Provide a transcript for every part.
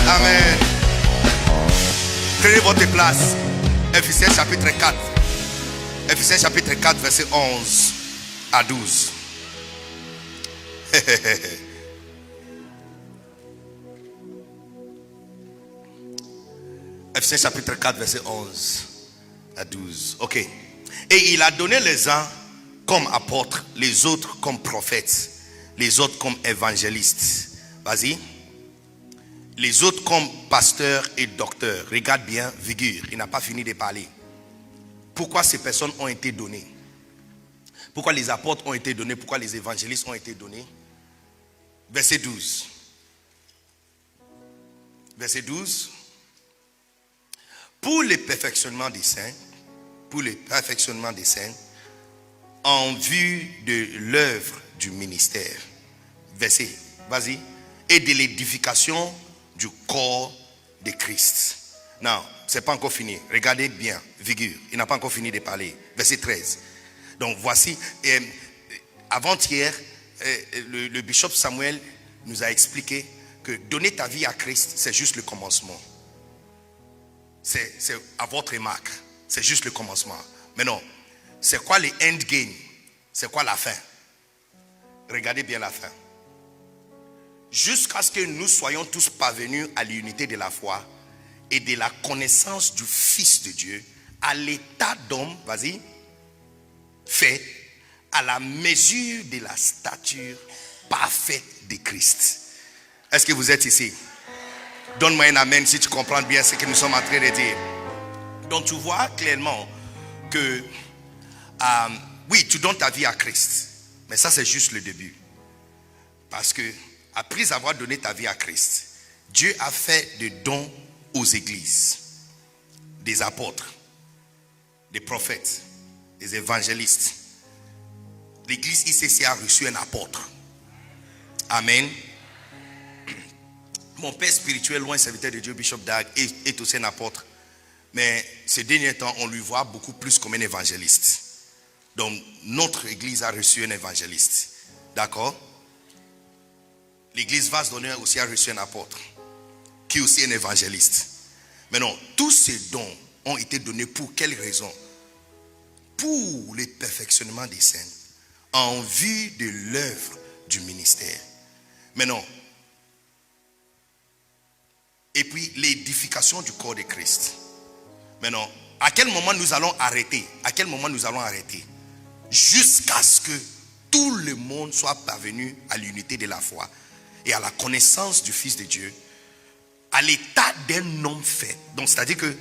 Amen. Prenez votre place. Ephésiens chapitre 4. Ephésiens chapitre 4, verset 11 à 12. Ephésiens chapitre 4, verset 11 à 12. Ok. Et il a donné les uns comme apôtres, les autres comme prophètes, les autres comme évangélistes. Vas-y. Les autres comme pasteurs et docteurs. Regarde bien, Vigure, il n'a pas fini de parler. Pourquoi ces personnes ont été données? Pourquoi les apôtres ont été donnés? Pourquoi les évangélistes ont été donnés? Verset 12. Verset 12. Pour le perfectionnement des saints, pour le perfectionnement des saints, en vue de l'œuvre du ministère. Verset, vas-y. Et de l'édification du corps de Christ. Non, c'est pas encore fini. Regardez bien, Vigure. Il n'a pas encore fini de parler. Verset 13. Donc voici, avant-hier, le bishop Samuel nous a expliqué que donner ta vie à Christ, c'est juste le commencement. C'est à votre marque. C'est juste le commencement. Mais non, c'est quoi le end game? C'est quoi la fin? Regardez bien la fin. Jusqu'à ce que nous soyons tous parvenus à l'unité de la foi et de la connaissance du Fils de Dieu, à l'état d'homme, vas-y, fait à la mesure de la stature parfaite de Christ. Est-ce que vous êtes ici? Donne-moi un amen si tu comprends bien ce que nous sommes en train de dire. Donc tu vois clairement que oui, tu donnes ta vie à Christ, mais ça c'est juste le début. Parce que après avoir donné ta vie à Christ, Dieu a fait des dons aux églises, des apôtres, des prophètes, des évangélistes. L'église ICC a reçu un apôtre. Amen. Mon père spirituel, loin serviteur de Dieu, Bishop Dag, est aussi un apôtre. Mais ces derniers temps, on lui voit beaucoup plus comme un évangéliste. Donc, notre église a reçu un évangéliste. D'accord? L'église Vase d'Honneur aussi a reçu un apôtre, qui est aussi un évangéliste. Mais non, tous ces dons ont été donnés pour quelle raison? Pour le perfectionnement des saints, en vue de l'œuvre du ministère. Mais non. Et puis l'édification du corps de Christ. Mais non, à quel moment nous allons arrêter? À quel moment nous allons arrêter? Jusqu'à ce que tout le monde soit parvenu à l'unité de la foi et à la connaissance du Fils de Dieu, à l'état d'un homme fait. Donc c'est-à-dire que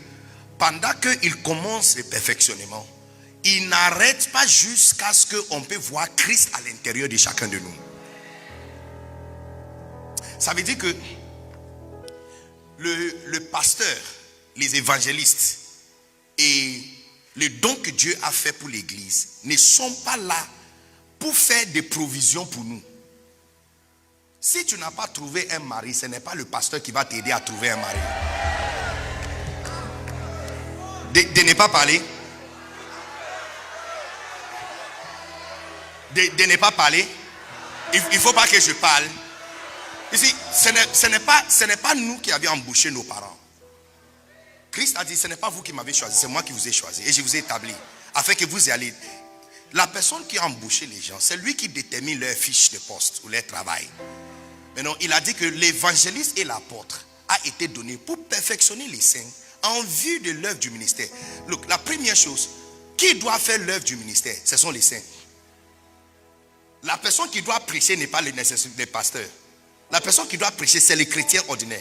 pendant qu'il commence le perfectionnement, il n'arrête pas jusqu'à ce qu'on peut voir Christ à l'intérieur de chacun de nous. Ça veut dire que le pasteur, les évangélistes et les dons que Dieu a fait pour l'église ne sont pas là pour faire des provisions pour nous. Si tu n'as pas trouvé un mari, ce n'est pas le pasteur qui va t'aider à trouver un mari. De ne pas parler. De ne pas parler. Il ne faut pas que je parle. Ici, ce n'est pas nous qui avions embauché nos parents. Christ a dit, ce n'est pas vous qui m'avez choisi, c'est moi qui vous ai choisi. Et je vous ai établi, afin que vous y allez. La personne qui a embauché les gens, c'est lui qui détermine leur fiche de poste ou leur travail. Maintenant, il a dit que l'évangéliste et l'apôtre a été donné pour perfectionner les saints en vue de l'œuvre du ministère. Donc, la première chose, qui doit faire l'œuvre du ministère? Ce sont les saints. La personne qui doit prêcher n'est pas les pasteurs. La personne qui doit prêcher, c'est les chrétiens ordinaires.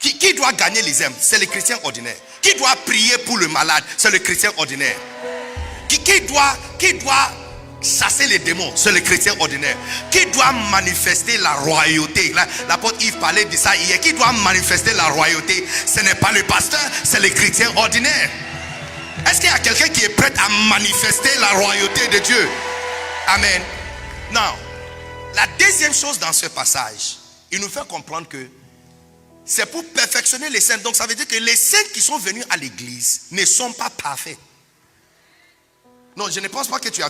Qui doit gagner les âmes? C'est les chrétiens ordinaires. Qui doit prier pour le malade? C'est le chrétien ordinaire. Qui doit chasser les démons? C'est le chrétien ordinaire. Qui doit manifester la royauté? L'apôtre Yves parlait de ça hier. Qui doit manifester la royauté? Ce n'est pas le pasteur, c'est le chrétien ordinaire. Est-ce qu'il y a quelqu'un qui est prêt à manifester la royauté de Dieu? Amen. Non. La deuxième chose dans ce passage, il nous fait comprendre que c'est pour perfectionner les saints. Donc ça veut dire que les saints qui sont venus à l'église ne sont pas parfaits. Non, je ne pense pas que tu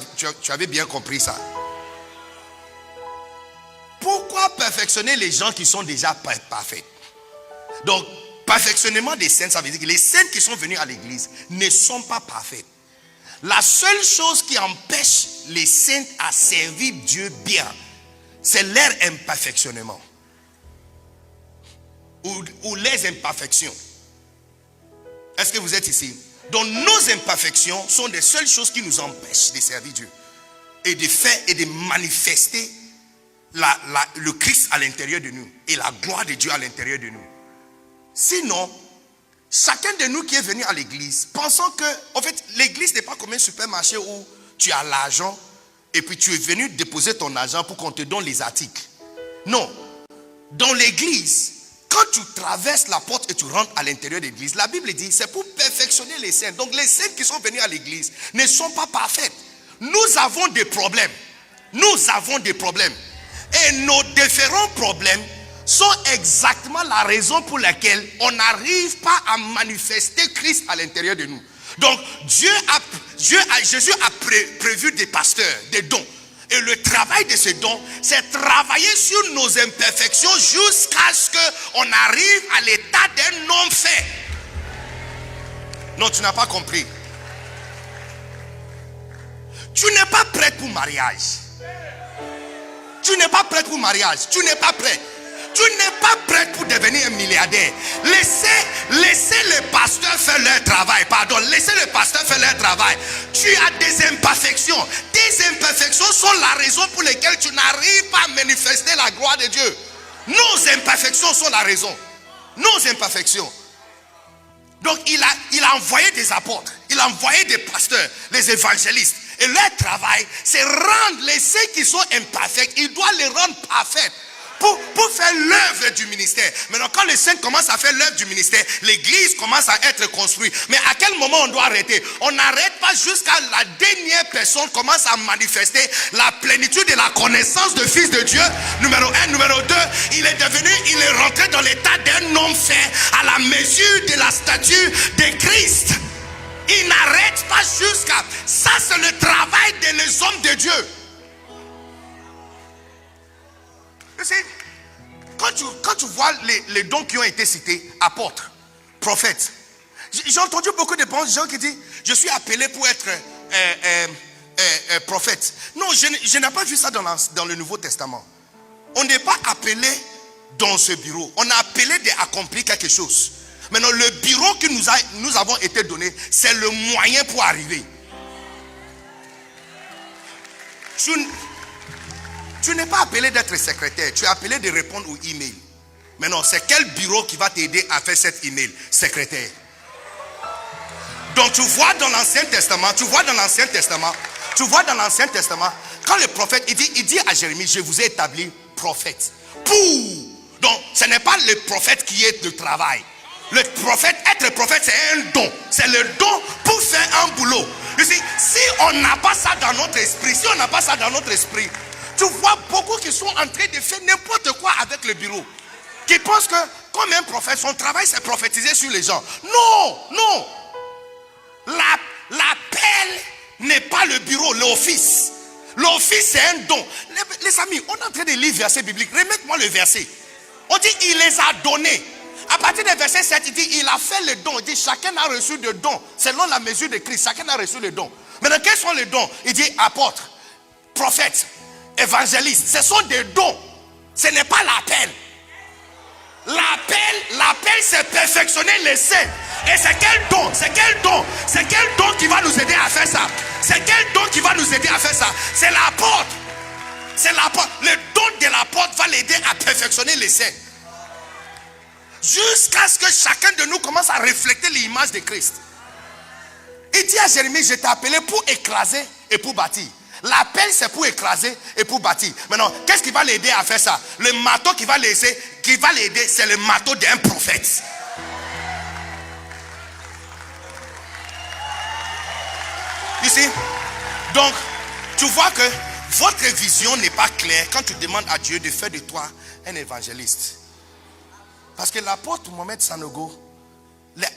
avais bien compris ça. Pourquoi perfectionner les gens qui sont déjà parfaits? Donc, perfectionnement des saints, ça veut dire que les saints qui sont venus à l'église ne sont pas parfaits. La seule chose qui empêche les saints à servir Dieu bien, c'est leur imperfectionnement. Ou les imperfections. Est-ce que vous êtes ici? Donc nos imperfections sont les seules choses qui nous empêchent de servir Dieu. Et de faire et de manifester le Christ à l'intérieur de nous. Et la gloire de Dieu à l'intérieur de nous. Sinon, chacun de nous qui est venu à l'église, pensant que, en fait, l'église n'est pas comme un supermarché où tu as l'argent et puis tu es venu déposer ton argent pour qu'on te donne les articles. Non. Dans l'église, quand tu traverses la porte et tu rentres à l'intérieur de l'église, la Bible dit c'est pour perfectionner les saints. Donc les saints qui sont venus à l'église ne sont pas parfaits. Nous avons des problèmes. Nous avons des problèmes. Et nos différents problèmes sont exactement la raison pour laquelle on n'arrive pas à manifester Christ à l'intérieur de nous. Donc Jésus a prévu des pasteurs, des dons. Et le travail de ces dons, c'est travailler sur nos imperfections jusqu'à ce qu'on arrive à l'état d'un homme fait. Non, tu n'as pas compris. Tu n'es pas prête pour mariage. Tu n'es pas prête pour mariage. Tu n'es pas prête. Tu n'es pas prête pour devenir un milliardaire. Laissez les pasteurs faire leur travail. Pardon, laissez les pasteurs faire leur travail. Tu as des imperfections. Tes imperfections sont la raison pour laquelle tu n'arrives pas à manifester la gloire de Dieu. Nos imperfections sont la raison. Nos imperfections. Donc il a envoyé des apôtres. Il a envoyé des pasteurs, les évangélistes. Et leur travail, c'est rendre les saints qui sont imparfaits. Il doit les rendre parfaits. Pour faire l'œuvre du ministère. Maintenant, quand les saints commencent à faire l'œuvre du ministère, l'église commence à être construite. Mais à quel moment on doit arrêter? On n'arrête pas jusqu'à la dernière personne commence à manifester la plénitude de la connaissance de Fils de Dieu. Numéro 1, numéro 2, il est rentré dans l'état d'un homme fait à la mesure de la stature de Christ. Il n'arrête pas jusqu'à... Ça, c'est le travail des hommes de Dieu. Quand tu vois les dons qui ont été cités, apôtres, prophètes, j'ai entendu beaucoup de gens qui disent je suis appelé pour être prophète. Non, je n'ai pas vu ça dans le Nouveau Testament. On n'est pas appelé dans ce bureau. On a appelé d'accomplir quelque chose. Maintenant, le bureau que nous avons été donné, c'est le moyen pour arriver. Tu n'es pas appelé d'être secrétaire. Tu es appelé de répondre aux emails. Mais non, c'est quel bureau qui va t'aider à faire cet email? Secrétaire. Donc tu vois dans l'Ancien Testament, quand le prophète, il dit à Jérémie, je vous ai établi prophète. Donc ce n'est pas le prophète qui est le travail. Être prophète, c'est un don. C'est le don pour faire un boulot. Si on n'a pas ça dans notre esprit, tu vois beaucoup qui sont en train de faire n'importe quoi avec le bureau. Qui pensent que, comme un prophète, son travail c'est prophétiser sur les gens. Non. L'appel n'est pas le bureau, l'office. L'office c'est un don. Les amis, on est en train de lire verset biblique. Remettez-moi le verset. On dit il les a donnés. À partir du verset 7, il dit il a fait les dons. Il dit chacun a reçu des dons. Selon la mesure de Christ, chacun a reçu les dons. Maintenant, quels sont les dons? Il dit apôtre, prophète, évangéliste. Ce sont des dons. Ce n'est pas l'appel. L'appel c'est perfectionner les saints. Et c'est quel don? C'est quel don qui va nous aider à faire ça? C'est l'apôtre. Le don de l'apôtre va l'aider à perfectionner les saints. Jusqu'à ce que chacun de nous commence à refléter l'image de Christ. Il dit à Jérémie, je t'ai appelé pour écraser et pour bâtir. L'appel c'est pour écraser et pour bâtir. Maintenant, qu'est-ce qui va l'aider à faire ça? Le marteau qui va l'aider, c'est le marteau d'un prophète. Ici, donc, tu vois que votre vision n'est pas claire quand tu demandes à Dieu de faire de toi un évangéliste. Parce que l'apôtre Mohamed Sanogo,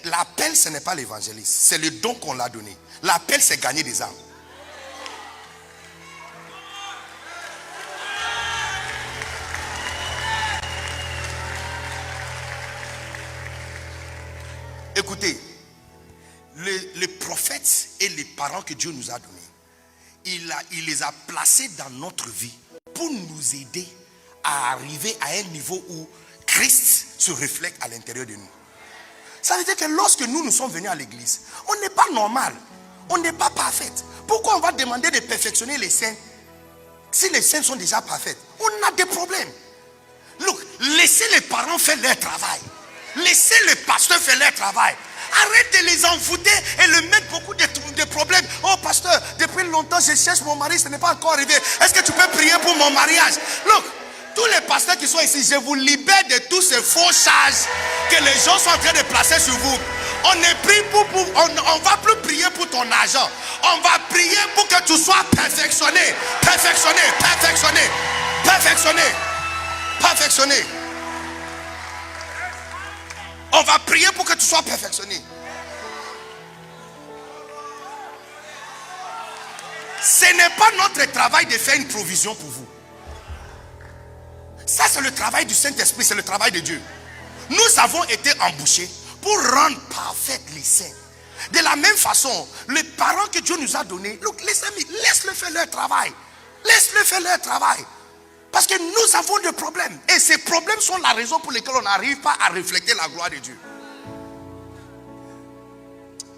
l'appel ce n'est pas l'évangéliste, c'est le don qu'on l'a donné. L'appel c'est gagner des âmes. Écoutez, les prophètes et les parents que Dieu nous a donnés, il les a placés dans notre vie pour nous aider à arriver à un niveau où Christ se reflète à l'intérieur de nous. Ça veut dire que lorsque nous sommes venus à l'église, on n'est pas normal, on n'est pas parfait. Pourquoi on va demander de perfectionner les saints si les saints sont déjà parfaits? On a des problèmes. Look, laissez les parents faire leur travail. Laissez les pasteurs faire leur travail. Arrête de les envoûter et leur mettre beaucoup de problèmes. Oh pasteur, depuis longtemps je cherche mon mari, ce n'est pas encore arrivé. Est-ce que tu peux prier pour mon mariage? Look, tous les pasteurs qui sont ici, je vous libère de tous ces faux charges que les gens sont en train de placer sur vous. On ne prie on va plus prier pour ton argent. On va prier pour que tu sois perfectionné. Perfectionné, perfectionné, perfectionné, perfectionné. On va prier pour que tu sois perfectionné. Ce n'est pas notre travail de faire une provision pour vous. Ça, c'est le travail du Saint-Esprit, c'est le travail de Dieu. Nous avons été embauchés pour rendre parfaits les saints. De la même façon, les parents que Dieu nous a donnés, les amis, laisse-le faire leur travail. Laisse-le faire leur travail. Parce que nous avons des problèmes. Et ces problèmes sont la raison pour laquelle on n'arrive pas à refléter la gloire de Dieu.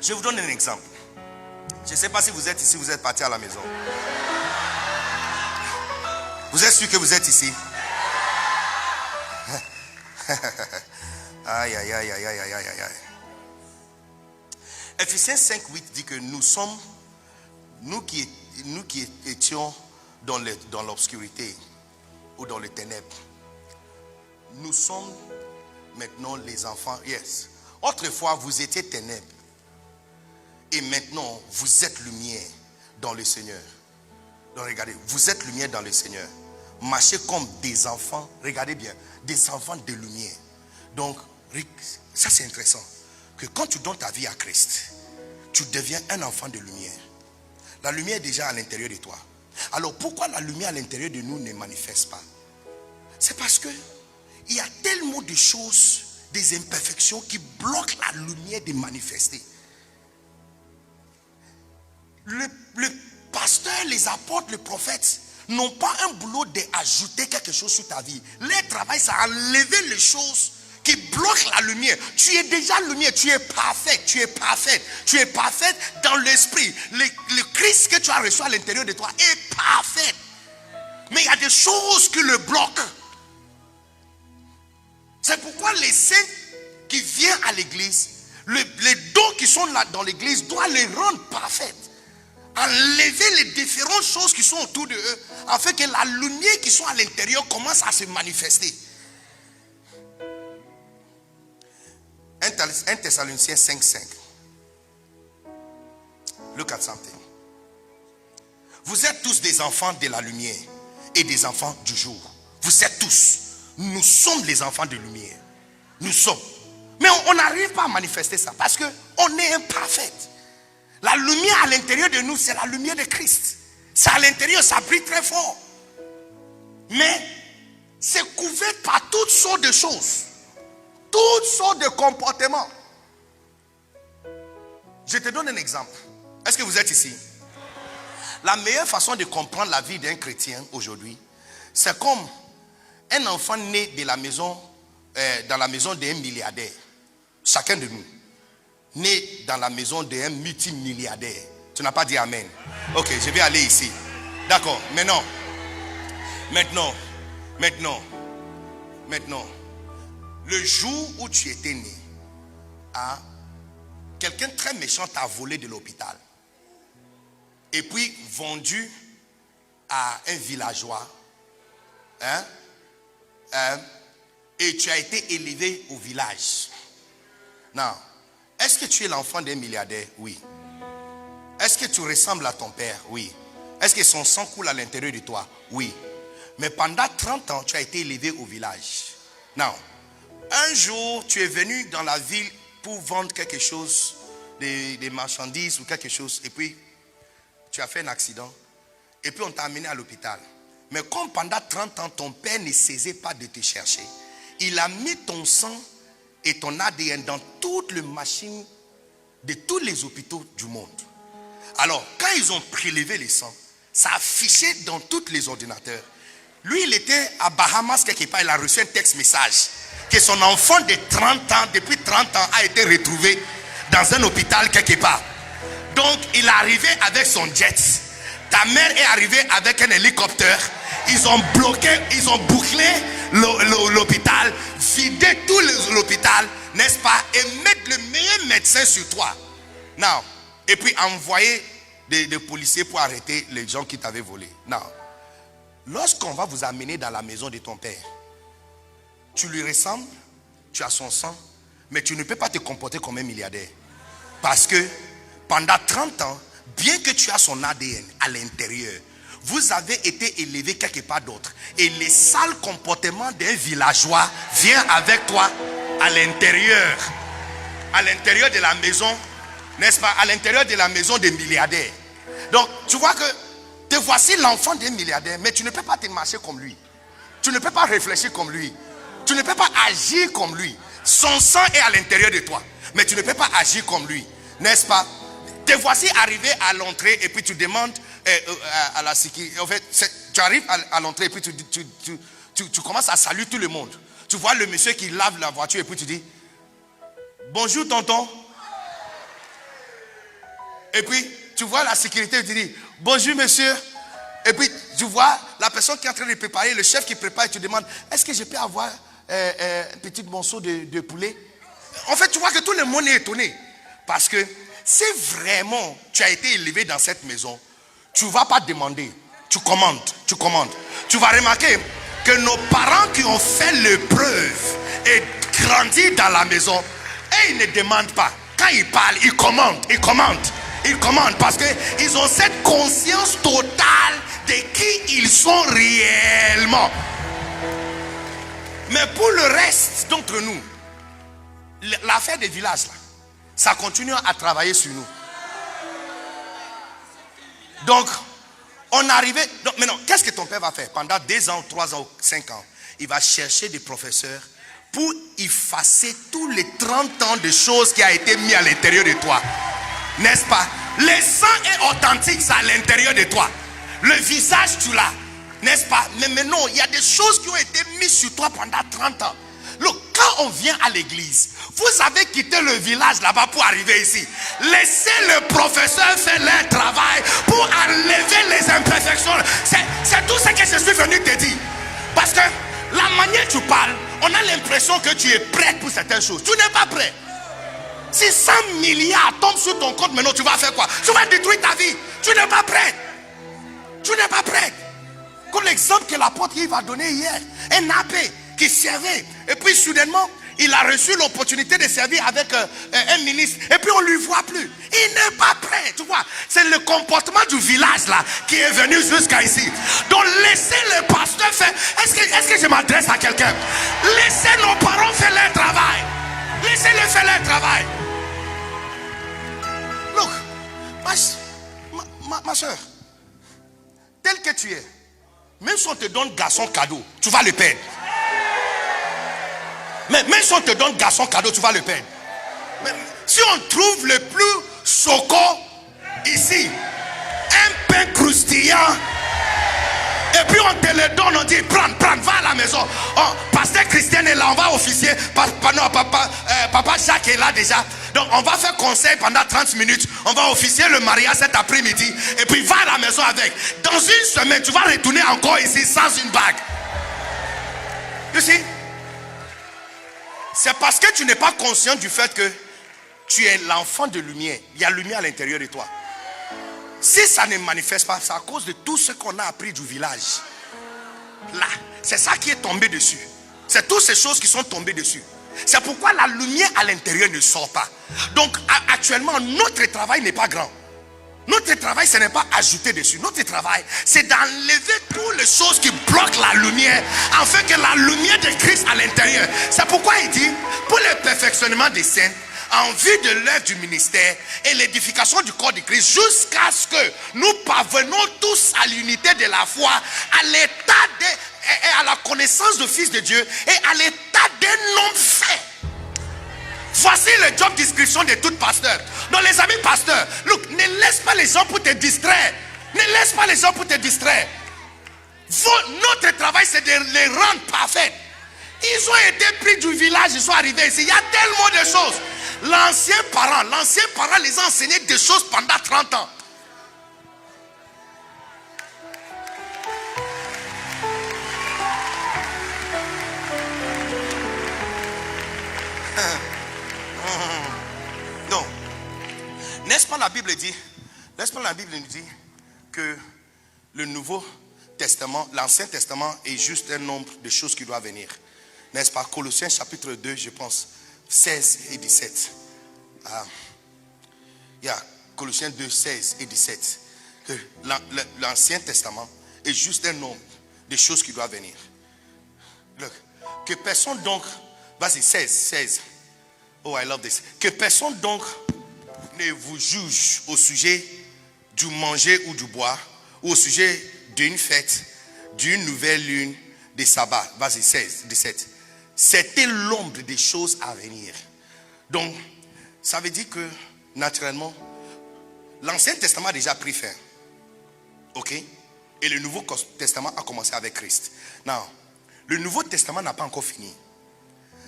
Je vous donne un exemple. Je ne sais pas si vous êtes ici, vous êtes parti à la maison. Vous êtes sûr que vous êtes ici? Aïe, aïe, aïe, aïe, aïe, aïe, aïe, aïe. Ephésiens 5:8 dit que nous qui étions dans l'obscurité ou dans les ténèbres, nous sommes maintenant les enfants. Yes. Autrefois, vous étiez ténèbres. Et maintenant, vous êtes lumière dans le Seigneur. Donc regardez, vous êtes lumière dans le Seigneur. Marchez comme des enfants, regardez bien, des enfants de lumière. Donc, ça c'est intéressant. Que quand tu donnes ta vie à Christ, tu deviens un enfant de lumière. La lumière est déjà à l'intérieur de toi. Alors pourquoi la lumière à l'intérieur de nous ne manifeste pas? C'est parce que il y a tellement de choses, des imperfections qui bloquent la lumière de manifester. Le pasteur, les apôtres, les prophètes n'ont pas un boulot d'ajouter quelque chose sur ta vie. Leur travail, c'est enlever les choses qui bloquent la lumière. Tu es déjà lumière, tu es parfait, tu es parfaite. Tu es parfaite dans l'esprit. Le Christ que tu as reçu à l'intérieur de toi est parfait. Mais il y a des choses qui le bloquent. C'est pourquoi les saints qui viennent à l'église, les dons qui sont là dans l'église doivent les rendre parfaits. Enlever les différentes choses qui sont autour de eux, afin que la lumière qui sont à l'intérieur commence à se manifester. 1 Thessaloniciens 5:5. Look at something. Vous êtes tous des enfants de la lumière et des enfants du jour. Vous êtes tous. Nous sommes les enfants de lumière. Nous sommes. Mais on n'arrive pas à manifester ça parce qu'on est imparfait. La lumière à l'intérieur de nous, c'est la lumière de Christ. C'est à l'intérieur, ça brille très fort. Mais c'est couvert par toutes sortes de choses. Toutes sortes de comportements. Je te donne un exemple. Est-ce que vous êtes ici? La meilleure façon de comprendre la vie d'un chrétien aujourd'hui, c'est comme un enfant né de la maison, dans la maison d'un milliardaire. Chacun de nous. Né dans la maison d'un multimilliardaire. Tu n'as pas dit amen. Ok, je vais aller ici. D'accord, maintenant. Le jour où tu étais né, quelqu'un très méchant t'a volé de l'hôpital. Et puis vendu à un villageois. Et tu as été élevé au village. Non. Est-ce que tu es l'enfant d'un milliardaire? Oui. Est-ce que tu ressembles à ton père? Oui. Est-ce que son sang coule à l'intérieur de toi? Oui. Mais pendant 30 ans, tu as été élevé au village. Non. Un jour, tu es venu dans la ville pour vendre quelque chose, des marchandises ou quelque chose. Et puis, tu as fait un accident. Et puis, on t'a amené à l'hôpital. Mais comme pendant 30 ans, ton père ne cessait pas de te chercher, il a mis ton sang et ton ADN dans toutes les machines de tous les hôpitaux du monde. Alors, quand ils ont prélevé les sangs, ça affichait dans tous les ordinateurs. Lui, il était à Bahamas quelque part, il a reçu un texte message que son enfant de 30 ans, depuis 30 ans, a été retrouvé dans un hôpital quelque part. Donc, il est arrivé avec son jet. Ta mère est arrivée avec un hélicoptère. Ils ont bloqué, ils ont bouclé l'hôpital, vidé tout l'hôpital, n'est-ce pas, et mettre le meilleur médecin sur toi. Now, et puis envoyer des policiers pour arrêter les gens qui t'avaient volé. Now, lorsqu'on va vous amener dans la maison de ton père, tu lui ressembles, tu as son sang, mais tu ne peux pas te comporter comme un milliardaire. Parce que pendant 30 ans, bien que tu as son ADN à l'intérieur, vous avez été élevé quelque part d'autre. Et les sales comportements d'un villageois viennent avec toi à l'intérieur. À l'intérieur de la maison, n'est-ce pas? À l'intérieur de la maison des milliardaires. Donc, tu vois que te voici l'enfant d'un milliardaire, mais tu ne peux pas te marcher comme lui. Tu ne peux pas réfléchir comme lui. Tu ne peux pas agir comme lui. Son sang est à l'intérieur de toi, mais tu ne peux pas agir comme lui. N'est-ce pas? Te voici arrivé à l'entrée et puis tu demandes à la sécurité. En fait, tu arrives à l'entrée et puis tu commences à saluer tout le monde. Tu vois le monsieur qui lave la voiture et puis tu dis bonjour tonton. Et puis tu vois la sécurité et tu dis bonjour monsieur. Et puis tu vois la personne qui est en train de préparer, le chef qui prépare et tu demandes est-ce que je peux avoir un petit morceau de poulet? En fait, tu vois que tout le monde est étonné. Parce que si vraiment tu as été élevé dans cette maison, tu ne vas pas demander, tu commandes. Tu vas remarquer que nos parents qui ont fait l'épreuve et grandi dans la maison, et ils ne demandent pas. Quand ils parlent, ils commandent parce qu'ils ont cette conscience totale de qui ils sont réellement. Mais pour le reste d'entre nous, l'affaire des villages là, ça continue à travailler sur nous. Donc, on arrivait. Donc, maintenant, qu'est-ce que ton père va faire? Pendant 2 ans, 3 ans, 5 ans, il va chercher des professeurs pour effacer tous les 30 ans de choses qui a été mis à l'intérieur de toi. N'est-ce pas? Le sang est authentique, c'est à l'intérieur de toi. Le visage, tu l'as. N'est-ce pas? Mais maintenant, il y a des choses qui ont été mises sur toi pendant 30 ans. Look, quand on vient à l'église, vous avez quitté le village là-bas pour arriver ici. Laissez le professeur faire leur travail pour enlever les imperfections. C'est tout ce que je suis venu te dire. Parce que la manière dont tu parles, on a l'impression que tu es prêt pour certaines choses. Tu n'es pas prêt. Si 100 milliards tombent sur ton compte, maintenant tu vas faire quoi? Tu vas détruire ta vie. Tu n'es pas prêt. Tu n'es pas prêt. Comme l'exemple que l'apôtre Yves a donné hier. Un abbé qui servait. Et puis soudainement, il a reçu l'opportunité de servir avec un ministre. Et puis on ne lui voit plus. Il n'est pas prêt. Tu vois, c'est le comportement du village là qui est venu jusqu'à ici. Donc laissez le pasteur faire. Est-ce que je m'adresse à quelqu'un? Laissez nos parents faire leur travail. Laissez-les faire leur travail. Look, ma soeur, tel que tu es, même si on te donne garçon cadeau, tu vas le perdre. Mais même si on te donne garçon cadeau, tu vas le perdre. Mais si on trouve le plus choco ici, un pain croustillant, et puis on te le donne, on dit prends, va à la maison. Oh, pasteur Christian est là, on va officier. Papa Jacques est là déjà. Donc on va faire conseil pendant 30 minutes. On va officier le mariage cet après-midi. Et puis va à la maison avec. Dans une semaine, tu vas retourner encore ici sans une bague. Tu sais? C'est parce que tu n'es pas conscient du fait que tu es l'enfant de lumière. Il y a lumière à l'intérieur de toi. Si ça ne manifeste pas, c'est à cause de tout ce qu'on a appris du village. Là, c'est ça qui est tombé dessus. C'est toutes ces choses qui sont tombées dessus. C'est pourquoi la lumière à l'intérieur ne sort pas. Donc actuellement, notre travail n'est pas grand. Notre travail, ce n'est pas ajouter dessus. Notre travail, c'est d'enlever toutes les choses qui bloquent la lumière, afin que la lumière de Christ à l'intérieur. C'est pourquoi il dit, pour le perfectionnement des saints, en vue de l'œuvre du ministère et l'édification du corps de Christ, jusqu'à ce que nous parvenons tous à l'unité de la foi, à l'état et à la connaissance du Fils de Dieu et à l'état d'un homme fait. Voici le job description de tout pasteur. Donc les amis pasteurs, look, ne laisse pas les gens pour te distraire. Ne laisse pas les gens pour te distraire. Notre travail, c'est de les rendre parfaits. Ils ont été pris du village, ils sont arrivés ici. Il y a tellement de choses. L'ancien parent les a enseigné des choses pendant 30 ans. Non. N'est-ce pas la Bible dit nous dit que le Nouveau Testament, l'Ancien Testament est juste un nombre de choses qui doivent venir. N'est-ce pas? Colossiens chapitre 2, je pense, 16 et 17. Colossiens 2, 16 et 17. Que l'Ancien Testament est juste un nombre de choses qui doivent venir. Look, que personne donc, vas-y, 16. Oh, I love this. Que personne donc ne vous juge au sujet du manger ou du boire, ou au sujet d'une fête, d'une nouvelle lune, des sabbats. Vas-y, 16, 17. C'était l'ombre des choses à venir. Donc, ça veut dire que, naturellement, l'Ancien Testament a déjà pris fin. Ok? Et le Nouveau Testament a commencé avec Christ. Non, le Nouveau Testament n'a pas encore fini.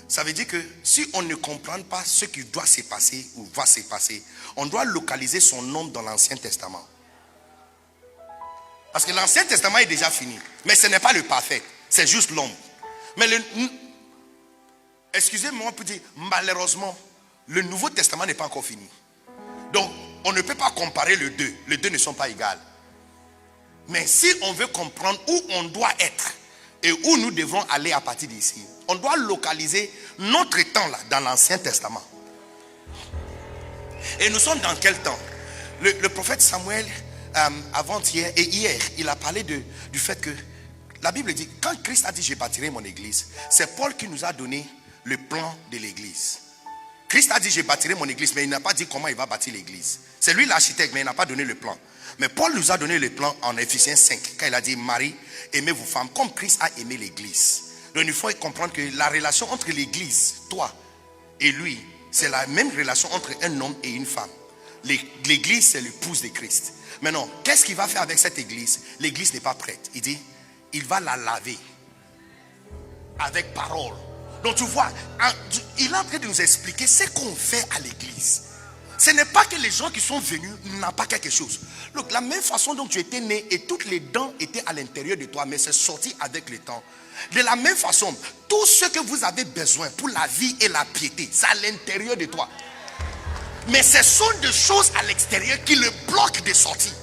Ça veut dire que si on ne comprend pas ce qui doit se passer ou va se passer, on doit localiser son nom dans l'Ancien Testament. Parce que l'Ancien Testament est déjà fini. Mais ce n'est pas le parfait. C'est juste l'ombre. Mais excusez-moi pour dire, malheureusement, le Nouveau Testament n'est pas encore fini. Donc, on ne peut pas comparer les deux. Les deux ne sont pas égales. Mais si on veut comprendre où on doit être et où nous devons aller à partir d'ici, on doit localiser notre temps là dans l'Ancien Testament. Et nous sommes dans quel temps? Le prophète Samuel, avant-hier et hier, il a parlé du fait que la Bible dit, quand Christ a dit je bâtirai mon église, c'est Paul qui nous a donné le plan de l'église. Christ a dit je bâtirai mon église, mais il n'a pas dit comment il va bâtir l'église. C'est lui l'architecte, mais il n'a pas donné le plan. Mais Paul nous a donné le plan en Éphésiens 5, quand il a dit Marie, aimez vos femmes comme Christ a aimé l'église. Donc il faut comprendre que la relation entre l'église, toi et lui, c'est la même relation entre un homme et une femme. L'église, c'est l'épouse de Christ. Maintenant, qu'est-ce qu'il va faire avec cette église? L'église n'est pas prête. Il dit, il va la laver avec parole. Donc tu vois, il est en train de nous expliquer ce qu'on fait à l'église. Ce n'est pas que les gens qui sont venus n'ont pas quelque chose. Donc la même façon dont tu étais né et toutes les dents étaient à l'intérieur de toi, mais c'est sorti avec le temps. De la même façon, tout ce que vous avez besoin pour la vie et la piété, c'est à l'intérieur de toi. Mais ce sont des choses à l'extérieur qui le bloquent de sortir.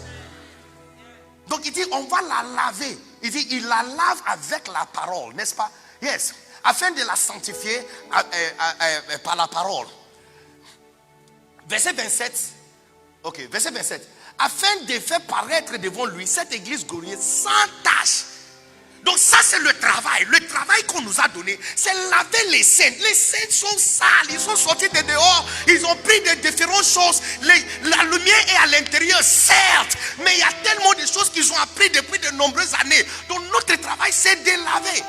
Donc il dit, on va la laver. Il dit, il la lave avec la parole, n'est-ce pas? Yes. Afin de la sanctifier par la parole. Verset 27. Ok, verset 27. Afin de faire paraître devant lui cette église glorieuse sans tache. Donc ça c'est le travail. Le travail qu'on nous a donné, c'est laver les saints. Les saints sont sales, ils sont sortis de dehors. Ils ont pris de différentes choses. La lumière est à l'intérieur, certes. Mais il y a tellement de choses qu'ils ont appris depuis de nombreuses années. Donc notre travail c'est de laver.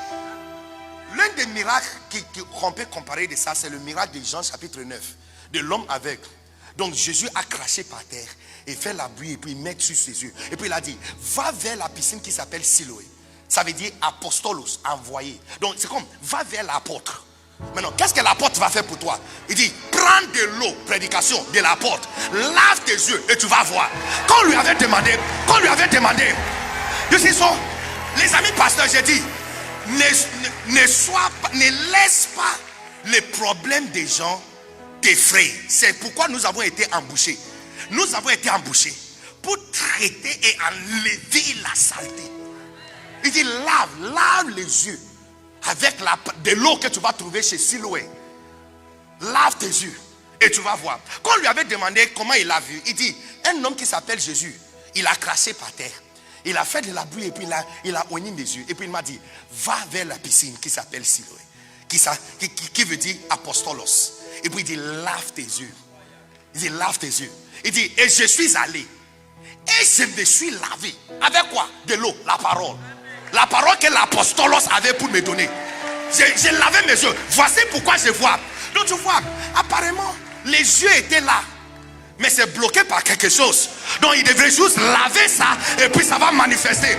L'un des miracles qu'on peut comparer de ça, c'est le miracle de Jean chapitre 9. De l'homme aveugle. Donc Jésus a craché par terre et fait la buée et puis mettre sur ses yeux. Et puis il a dit, va vers la piscine qui s'appelle Siloé. Ça veut dire apostolos, envoyé. Donc c'est comme, va vers l'apôtre. Maintenant, qu'est-ce que l'apôtre va faire pour toi? Il dit, prends de l'eau, prédication de l'apôtre, lave tes yeux et tu vas voir. Quand on lui avait demandé, les amis pasteurs, j'ai dit, ne laisse pas les problèmes des gens t'effrayer. C'est pourquoi nous avons été embauchés. Nous avons été embauchés pour traiter et enlever la saleté. Il dit lave les yeux avec de l'eau que tu vas trouver chez Siloé. Lave tes yeux et tu vas voir. Quand on lui avait demandé comment il a vu, il dit, un homme qui s'appelle Jésus, il a craché par terre. Il a fait de la buée et puis il a oigné mes yeux. Et puis il m'a dit, va vers la piscine qui s'appelle Siloé. Qui veut dire apostolos. Et puis il dit, lave tes yeux. Il dit, lave tes yeux. Il dit, et je suis allé. Et je me suis lavé. Avec quoi? De l'eau, la parole. La parole que l'apostolos avait pour me donner. J'ai lavé mes yeux. Voici pourquoi je vois. Donc tu vois, apparemment, les yeux étaient là. Mais c'est bloqué par quelque chose. Donc il devrait juste laver ça et puis ça va manifester.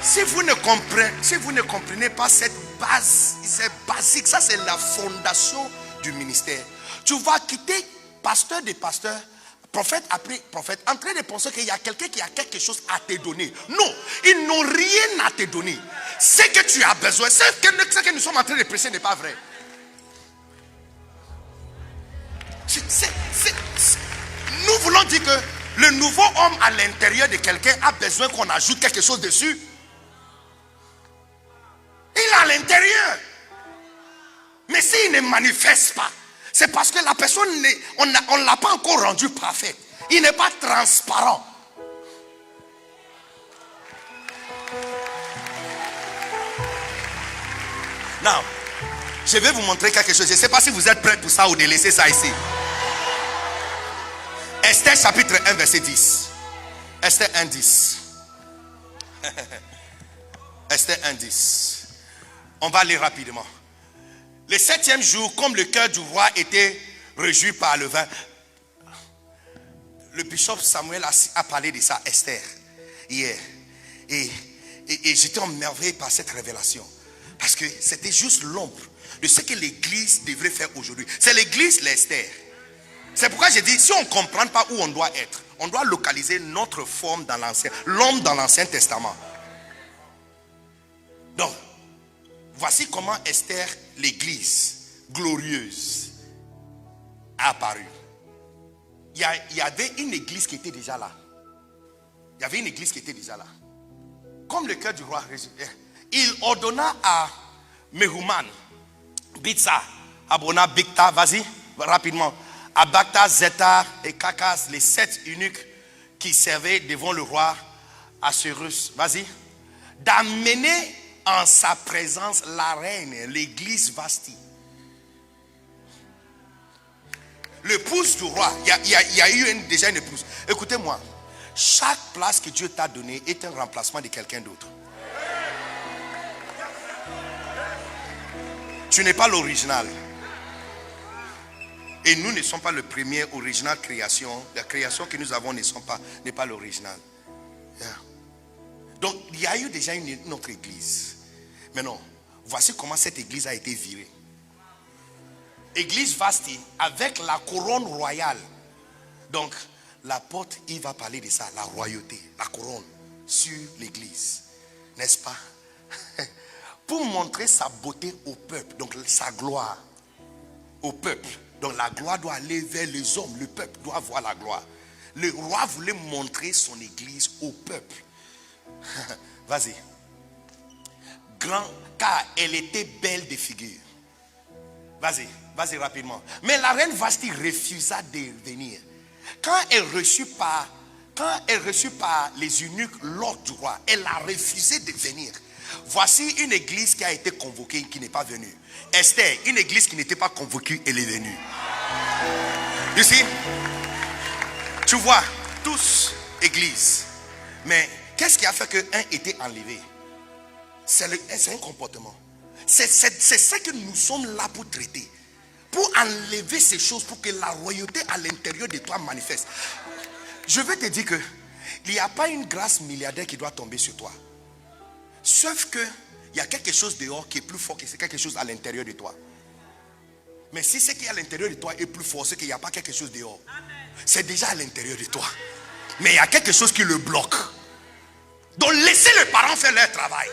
Si vous ne comprenez pas cette base, c'est basique. Ça c'est la fondation du ministère. Tu vas quitter pasteur de pasteur, prophète après prophète, en train de penser qu'il y a quelqu'un qui a quelque chose à te donner. Non, ils n'ont rien à te donner. Ce que tu as besoin, ce que nous sommes en train de prêcher n'est pas vrai. Nous voulons dire que le nouveau homme à l'intérieur de quelqu'un a besoin qu'on ajoute quelque chose dessus. Il est à l'intérieur. Mais s'il ne manifeste pas, c'est parce que la personne, on ne l'a pas encore rendu parfait. Il n'est pas transparent. Now, je vais vous montrer quelque chose. Je ne sais pas si vous êtes prêts pour ça ou de laisser ça ici. Esther chapitre 1 verset 10. Esther 1 10. Esther 1 10. On va aller rapidement. Le 7e jour, comme le cœur du roi était réjoui par le vin, le bishop Samuel a parlé de ça, Esther, hier. Et j'étais emmerveillé par cette révélation. Parce que c'était juste l'ombre de ce que l'église devrait faire aujourd'hui. C'est l'église, l'Esther. C'est pourquoi j'ai dit, si on ne comprend pas où on doit être, on doit localiser notre forme dans l'homme dans l'Ancien Testament. Donc, voici comment Esther, l'église glorieuse, a apparu. Il y avait une église qui était déjà là. Il y avait une église qui était déjà là. Comme le cœur du roi, il ordonna à Mehuman, Bitsa, Abona, Bikta, vas-y, rapidement, Abakta, Zeta et Kakas, les 7 eunuques qui servaient devant le roi Assuérus, vas-y, d'amener en sa présence la reine, l'église Vasti. L'épouse du roi, il y a eu déjà une épouse. Écoutez-moi, chaque place que Dieu t'a donnée est un remplacement de quelqu'un d'autre. Tu n'es pas l'original. Et nous ne sommes pas le premier original création. La création que nous avons n'est pas l'original. Yeah. Donc, il y a eu déjà une autre église. Maintenant, voici comment cette église a été virée. Église Vasti avec la couronne royale. Donc, l'apôtre, il va parler de ça, la royauté, la couronne sur l'église. N'est-ce pas? Pour montrer sa beauté au peuple, donc sa gloire au peuple. Donc la gloire doit aller vers les hommes, le peuple doit voir la gloire. Le roi voulait montrer son église au peuple. Vas-y. Grand, car elle était belle de figure. Vas-y rapidement. Mais la reine Vasti refusa de venir. Quand elle reçut par les eunuques l'ordre du roi, elle a refusé de venir. Voici une église qui a été convoquée, qui n'est pas venue. Esther, une église qui n'était pas convoquée, elle est venue. Ici, tu vois, tous églises. Mais qu'est-ce qui a fait qu'un était enlevé? C'est un comportement. C'est ce que nous sommes là pour traiter. Pour enlever ces choses, pour que la royauté à l'intérieur de toi manifeste. Je veux te dire que il n'y a pas une grâce milliardaire qui doit tomber sur toi. Sauf que il y a quelque chose dehors qui est plus fort que c'est quelque chose à l'intérieur de toi. Mais si ce qui est à l'intérieur de toi est plus fort, c'est qu'il n'y a pas quelque chose dehors. C'est déjà à l'intérieur de toi. Mais il y a quelque chose qui le bloque. Donc laissez les parents faire leur travail.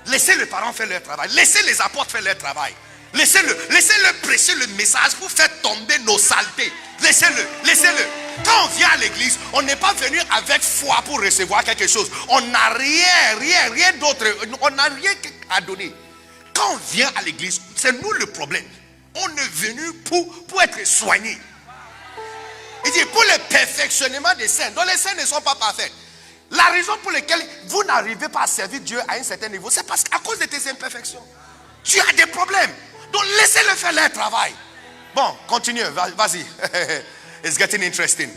Laissez les parents faire leur travail. Laissez les apôtres faire leur travail. Laissez-le prêcher le message pour faire tomber nos saletés. Laissez-le. Quand on vient à l'église, on n'est pas venu avec foi pour recevoir quelque chose. On n'a rien d'autre. On n'a rien à donner. Quand on vient à l'église, c'est nous le problème. On est venu pour être soigné. Il dit pour le perfectionnement des saints. Donc les saints ne sont pas parfaits. La raison pour laquelle vous n'arrivez pas à servir Dieu à un certain niveau, c'est parce qu'à cause de tes imperfections. Tu as des problèmes. Donc laissez-le faire leur travail. Bon, continue, vas-y. It's getting interesting.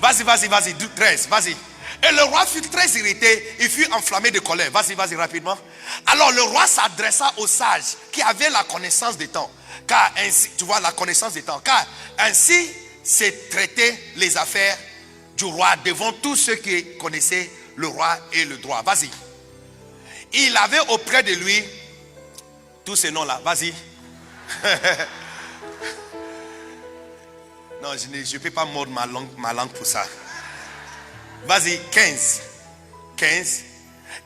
Vas-y. 13, vas-y. Et le roi fut très irrité, il fut enflammé de colère. Vas-y, rapidement. Alors le roi s'adressa aux sages qui avaient la connaissance des temps. Car ainsi, tu vois, la connaissance des temps. Car ainsi c'est traité les affaires du roi devant tous ceux qui connaissaient le roi et le droit. Vas-y. Il avait auprès de lui tous ces noms-là. Vas-y. Non, je ne peux pas mordre ma langue pour ça. Vas-y, 15.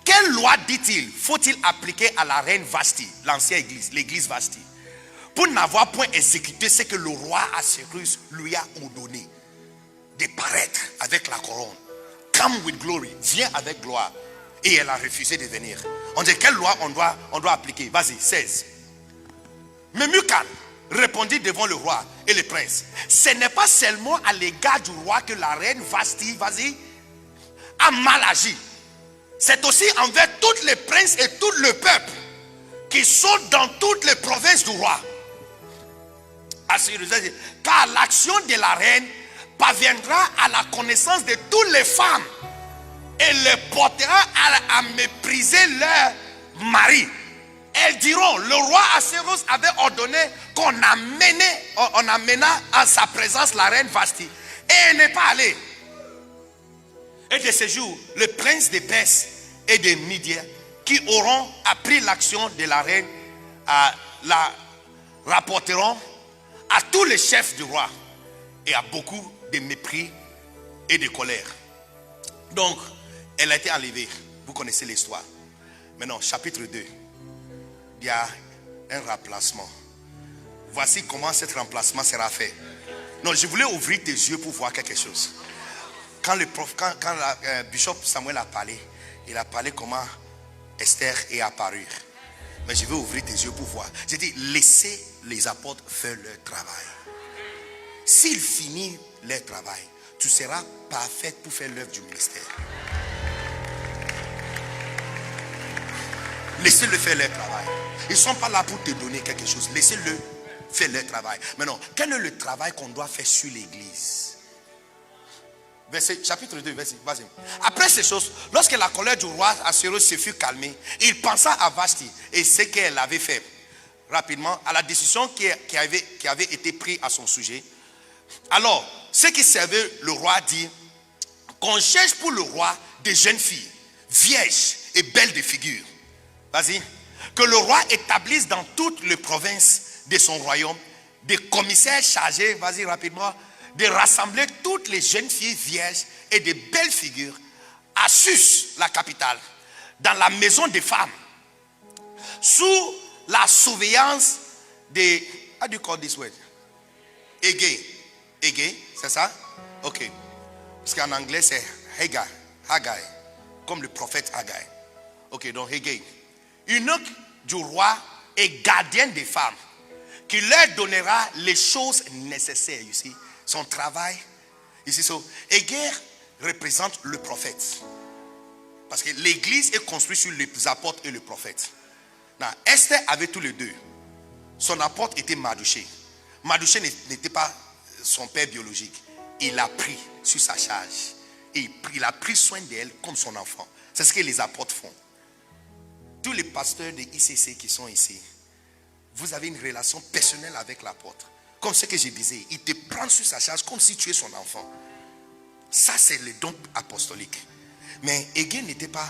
Quelle loi, dit-il, faut-il appliquer à la reine Vashti, l'ancienne église, l'église Vashti, pour n'avoir point exécuté ce que le roi Assyrus lui a ordonné, de paraître avec la couronne? Come with glory, viens avec gloire. Et elle a refusé de venir. On dit quelle loi on doit appliquer? Vas-y, 16. Mais Mucan répondit devant le roi et le prince: ce n'est pas seulement à l'égard du roi que la reine Vashti, vas-y, a mal agi. C'est aussi envers tous les princes et tout le peuple qui sont dans toutes les provinces du roi. Car l'action de la reine parviendra à la connaissance de toutes les femmes et les portera à mépriser leur mari. Elles diront: le roi Assyrus avait ordonné qu'on amena en sa présence la reine Vashti, et elle n'est pas allée. Et de ce jour, le prince des Perses et des Médiens qui auront appris l'action de la reine la rapporteront à tous les chefs du roi, et à beaucoup de mépris et de colère. Donc, elle a été enlevée. Vous connaissez l'histoire. Maintenant, chapitre 2. Il y a un remplacement. Voici comment ce remplacement sera fait. Non, je voulais ouvrir tes yeux pour voir quelque chose. Quand le bishop Samuel a parlé, il a parlé comment Esther est apparue. Mais je vais ouvrir tes yeux pour voir. J'ai dit, laissez les apôtres faire leur travail. S'ils finissent leur travail, tu seras parfaite pour faire l'œuvre du ministère. Laissez-le faire leur travail. Ils ne sont pas là pour te donner quelque chose. Laissez-le faire leur travail. Maintenant, quel est le travail qu'on doit faire sur l'église? Chapitre 2, vas-y. Après ces choses, lorsque la colère du roi Assyrus se fut calmée, il pensa à Vashti et ce qu'elle avait fait. Rapidement, à la décision qui avait été prise à son sujet. Alors, ceux qui servaient le roi dit qu'on cherche pour le roi des jeunes filles, vierges et belles de figure. Vas-y. Que le roi établisse dans toutes les provinces de son royaume des commissaires chargés, vas-y rapidement, de rassembler toutes les jeunes filles vierges et de belles figures à Sus, la capitale, dans la maison des femmes, sous la surveillance des... How do you call this word? Haggai, c'est ça? Ok. Parce qu'en anglais c'est Haggai, comme le prophète Haggai. Ok, donc Haggai. Eunuque du roi et gardien des femmes, qui leur donnera les choses nécessaires ici. Son travail. Ici, Haggai représente le prophète. Parce que l'église est construite sur les apôtres et le prophète. Esther avait tous les deux. Son apôtre était Mardochée. Mardochée n'était pas son père biologique. Il a pris sur sa charge. Et il a pris soin d'elle comme son enfant. C'est ce que les apôtres font. Tous les pasteurs de ICC qui sont ici, vous avez une relation personnelle avec l'apôtre. Comme ce que je disais, il te prend sur sa charge comme si tu es son enfant. Ça, c'est le don apostolique. Mais Haggai n'était pas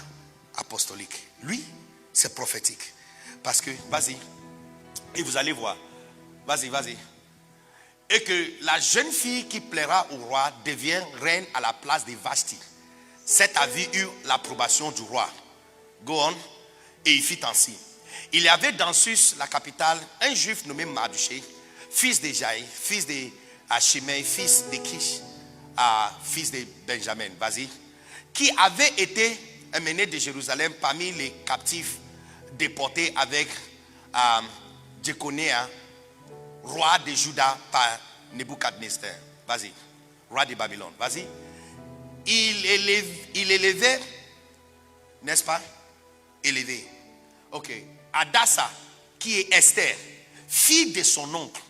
apostolique. Lui, c'est prophétique. Parce que, vas-y, et vous allez voir. Vas-y. Et que la jeune fille qui plaira au roi devient reine à la place de Vashti. Cet avis eut l'approbation du roi. Go on. Et il fit ainsi. Il y avait dans Sus, la capitale, un juif nommé Mardochée, fils de Jaï, fils de Shimei, fils de Kish, fils de Benjamin, vas-y, qui avait été emmené de Jérusalem parmi les captifs déportés avec Jéconia, roi de Juda par Nebuchadnezzar. Vas-y, roi de Babylone, vas-y. Il élevait, n'est-ce pas? Élevé. Ok. Adassa, qui est Esther, fille de son oncle,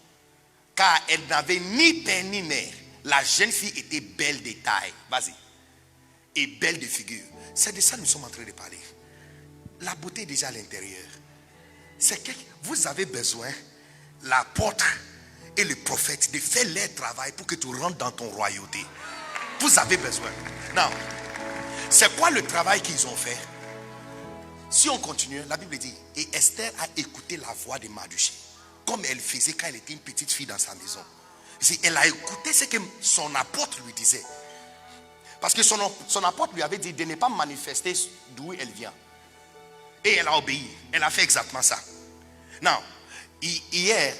car elle n'avait ni père ni mère. La jeune fille était belle de taille. Vas-y. et belle de figure. C'est de ça que nous sommes en train de parler. La beauté est déjà à l'intérieur. C'est que vous avez besoin, l'apôtre et le prophète, de faire leur travail pour que tu rentres dans ton royauté. Vous avez besoin. Non. C'est quoi le travail qu'ils ont fait? Si on continue, la Bible dit, et Esther a écouté la voix de Mardochée, comme elle faisait quand elle était une petite fille dans sa maison. Elle a écouté ce que son apôtre lui disait. Parce que son apôtre lui avait dit de ne pas manifester d'où elle vient. Et elle a obéi. Elle a fait exactement ça. Non. Hier,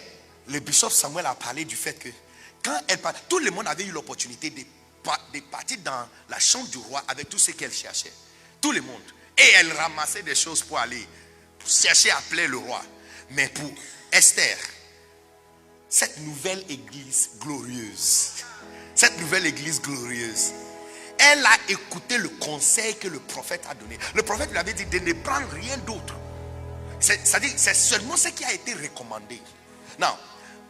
le bishop Samuel a parlé du fait que quand elle parlait, tout le monde avait eu l'opportunité de partir dans la chambre du roi avec tout ce qu'elle cherchait. Tout le monde. Et elle ramassait des choses pour aller pour chercher à plaire le roi. Mais pour Esther, cette nouvelle église glorieuse, elle a écouté le conseil que le prophète a donné. Le prophète lui avait dit de ne prendre rien d'autre. C'est-à-dire, c'est seulement ce qui a été recommandé. Non.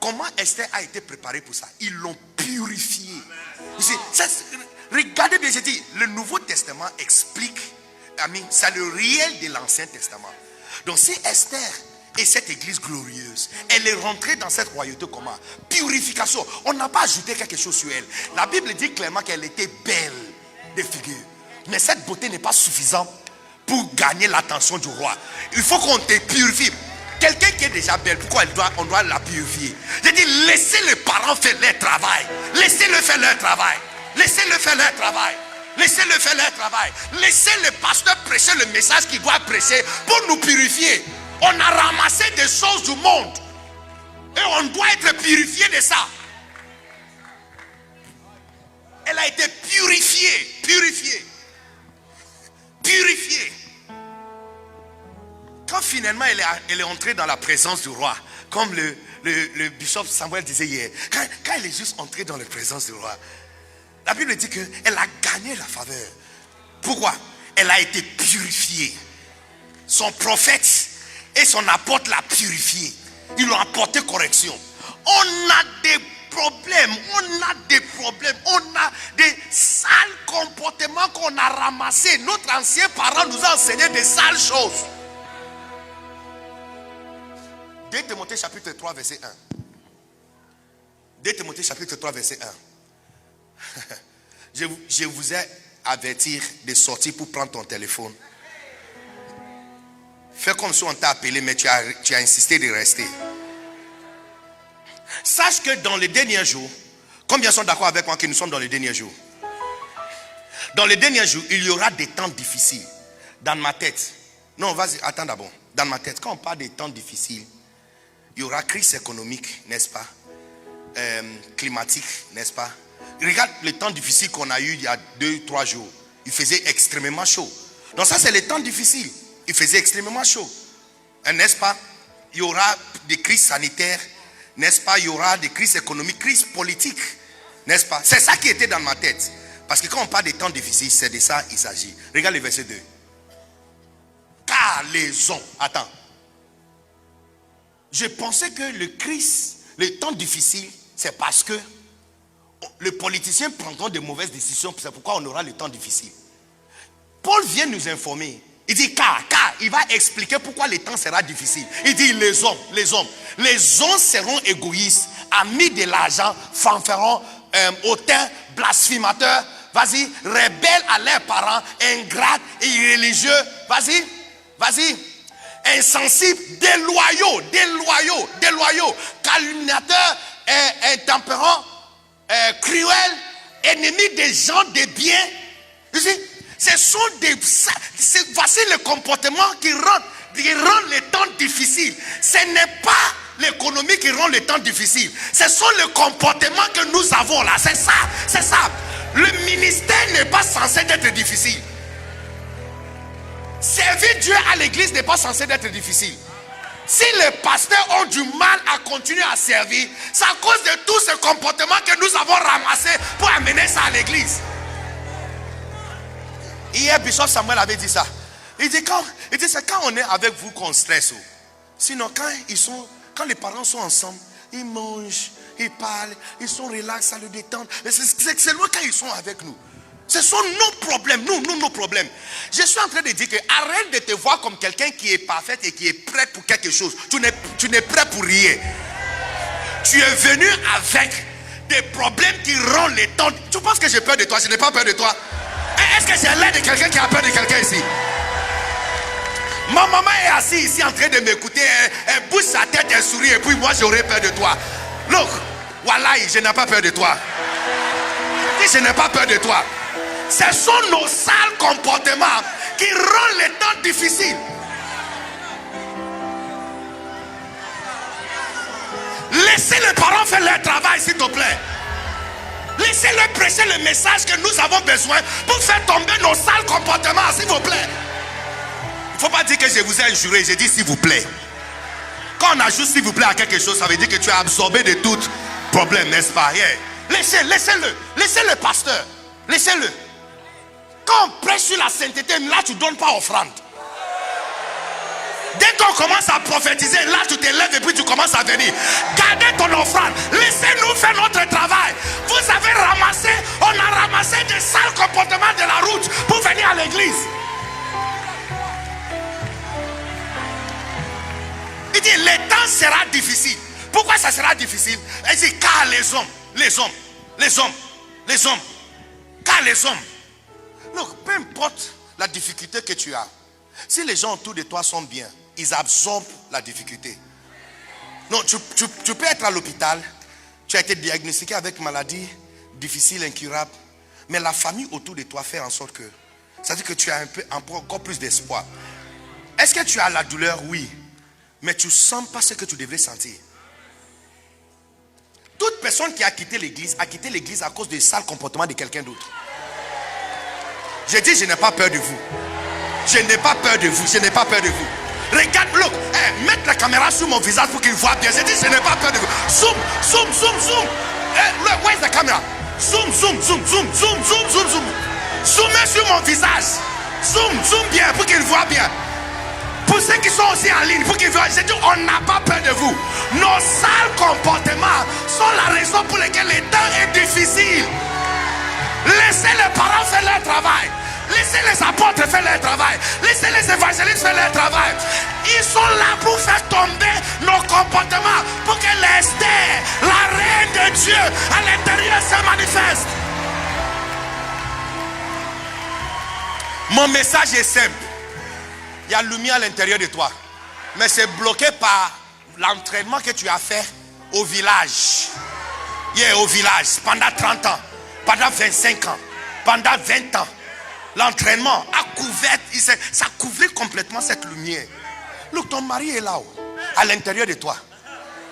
Comment Esther a été préparée pour ça? Ils l'ont purifiée. Regardez bien, j'ai dit, le Nouveau Testament explique, c'est le réel de l'Ancien Testament. Donc si Esther est cette église glorieuse, elle est rentrée dans cette royauté comment? Purification. On n'a pas ajouté quelque chose sur elle. La Bible dit clairement qu'elle était belle de figure. Mais cette beauté n'est pas suffisante pour gagner l'attention du roi. Il faut qu'on te purifie. Quelqu'un qui est déjà belle, pourquoi on doit la purifier? J'ai dit, laissez les parents faire leur travail. Laissez-le faire leur travail. Laissez-le faire leur travail. Laissez-le faire leur travail. Laissez le pasteur prêcher le message qu'il doit prêcher pour nous purifier. On a ramassé des choses du monde et on doit être purifié de ça. Elle a été purifiée. Quand finalement elle est entrée dans la présence du roi, comme le bishop Samuel disait hier, quand elle est juste entrée dans la présence du roi, la Bible dit qu'elle a gagné la faveur. Pourquoi? Elle a été purifiée. Son prophète et son apôtre l'a purifiée. Ils l'ont apporté correction. On a des problèmes. On a des sales comportements qu'on a ramassés. Notre ancien parent nous a enseigné des sales choses. 2 Timothée chapitre 3 verset 1. 2 Timothée chapitre 3 verset 1. Je vous ai averti de sortir pour prendre ton téléphone. Fais comme si on t'a appelé, mais tu as insisté de rester. Sache que dans les derniers jours, combien sont d'accord avec moi que nous sommes dans les derniers jours? Dans les derniers jours, il y aura des temps difficiles. Dans ma tête, non, vas-y, attends d'abord. Dans ma tête, quand on parle des temps difficiles, il y aura crise économique, n'est-ce pas? Climatique, n'est-ce pas? Regarde le temps difficile qu'on a eu il y a 2-3 jours. Il faisait extrêmement chaud. Donc ça, c'est les temps difficiles. Il faisait extrêmement chaud. N'est-ce pas? Il y aura des crises sanitaires. N'est-ce pas? Il y aura des crises économiques, crises politiques. N'est-ce pas? C'est ça qui était dans ma tête. Parce que quand on parle des temps difficiles, c'est de ça qu'il s'agit. Regarde le verset 2. Car les hommes... Attends. Je pensais que le temps difficile, c'est parce que les politiciens prendront de mauvaises décisions. C'est pourquoi on aura le temps difficile. Paul vient nous informer. Il dit car il va expliquer pourquoi le temps sera difficile. Il dit les hommes seront égoïstes, amis de l'argent, fanfarons, hautains, blasphémateurs, vas-y, rebelles à leurs parents, ingrates et irréligieux, vas-y, insensibles, déloyaux, calomniateurs, intempérants, cruels, ennemis des gens de bien. Ce sont voici le comportement qui rend le temps difficile. Ce n'est pas l'économie qui rend le temps difficile. Ce sont les comportements que nous avons là. C'est ça. Le ministère n'est pas censé être difficile. Servir Dieu à l'église n'est pas censé être difficile. Si les pasteurs ont du mal à continuer à servir, c'est à cause de tous ces comportements que nous avons ramassés pour amener ça à l'église. Hier, Bishop Samuel avait dit ça. Il dit c'est quand on est avec vous qu'on stresse. Sinon, quand les parents sont ensemble, ils mangent, ils parlent, ils sont relax, ça le détend. C'est seulement quand ils sont avec nous. Ce sont nos problèmes, nos problèmes. Je suis en train de dire que arrête de te voir comme quelqu'un qui est parfait et qui est prêt pour quelque chose. Tu n'es prêt pour rien. Tu es venu avec des problèmes qui rendent les temps. Tu penses que j'ai peur de toi? Je n'ai pas peur de toi. Est-ce que j'ai l'air de quelqu'un qui a peur de quelqu'un ici? Ma maman est assise ici en train de m'écouter. Elle bouge sa tête, elle sourit et puis moi j'aurais peur de toi. Look, wallahi, je n'ai pas peur de toi. Je n'ai pas peur de toi. Ce sont nos sales comportements qui rendent les temps difficiles. Laissez les parents faire leur travail, s'il te plaît. Laissez-le prêcher le message que nous avons besoin pour faire tomber nos sales comportements, s'il vous plaît. Il ne faut pas dire que je vous ai injuré, j'ai dit s'il vous plaît. Quand on ajoute s'il vous plaît à quelque chose, ça veut dire que tu es absorbé de tout problème, n'est-ce pas? Yeah. Laissez-le pasteur. Laissez-le. Quand on prêche sur la sainteté, là tu ne donnes pas offrande. Dès qu'on commence à prophétiser, là tu te lèves et puis tu commences à venir. Gardez ton offrande. Laissez-nous faire notre travail. Vous avez ramassé, on a ramassé des sales comportements de la route pour venir à l'église. Il dit, le temps sera difficile. Pourquoi ça sera difficile? Il dit, car les hommes, car les hommes. Donc, peu importe la difficulté que tu as, si les gens autour de toi sont bien, ils absorbent la difficulté. Non, tu peux être à l'hôpital, tu as été diagnostiqué avec une maladie difficile, incurable, mais la famille autour de toi fait en sorte que, ça veut dire que tu as encore plus d'espoir. Est-ce que tu as la douleur? Oui, mais tu ne sens pas ce que tu devrais sentir. Toute personne qui a quitté l'église à cause du sale comportement de quelqu'un d'autre. J'ai dit, je n'ai pas peur de vous. Je n'ai pas peur de vous. Je n'ai pas peur de vous. Regarde, look, mettre la caméra sur mon visage pour qu'il voit bien. J'ai dit, je n'ai pas peur de vous. Zoom. Look, where's the camera? Zoom. Zoomez sur mon visage. Zoom bien pour qu'il voit bien. Pour ceux qui sont aussi en ligne, pour qu'ils voient, j'ai dit, on n'a pas peur de vous. Nos sales comportements sont la raison pour laquelle le temps est difficile. Laissez les parents faire leur travail. Laissez les apôtres faire leur travail. Laissez les évangélistes faire leur travail. Ils sont là pour faire tomber nos comportements, pour que l'Esther, la reine de Dieu, à l'intérieur se manifeste. Mon message est simple. Il y a lumière à l'intérieur de toi, mais c'est bloqué par l'entraînement que tu as fait au village. Au village, pendant 30 ans, pendant 25 ans, pendant 20 ans. L'entraînement a couvert, ça couvrait complètement cette lumière. Look, ton mari est là-haut, à l'intérieur de toi.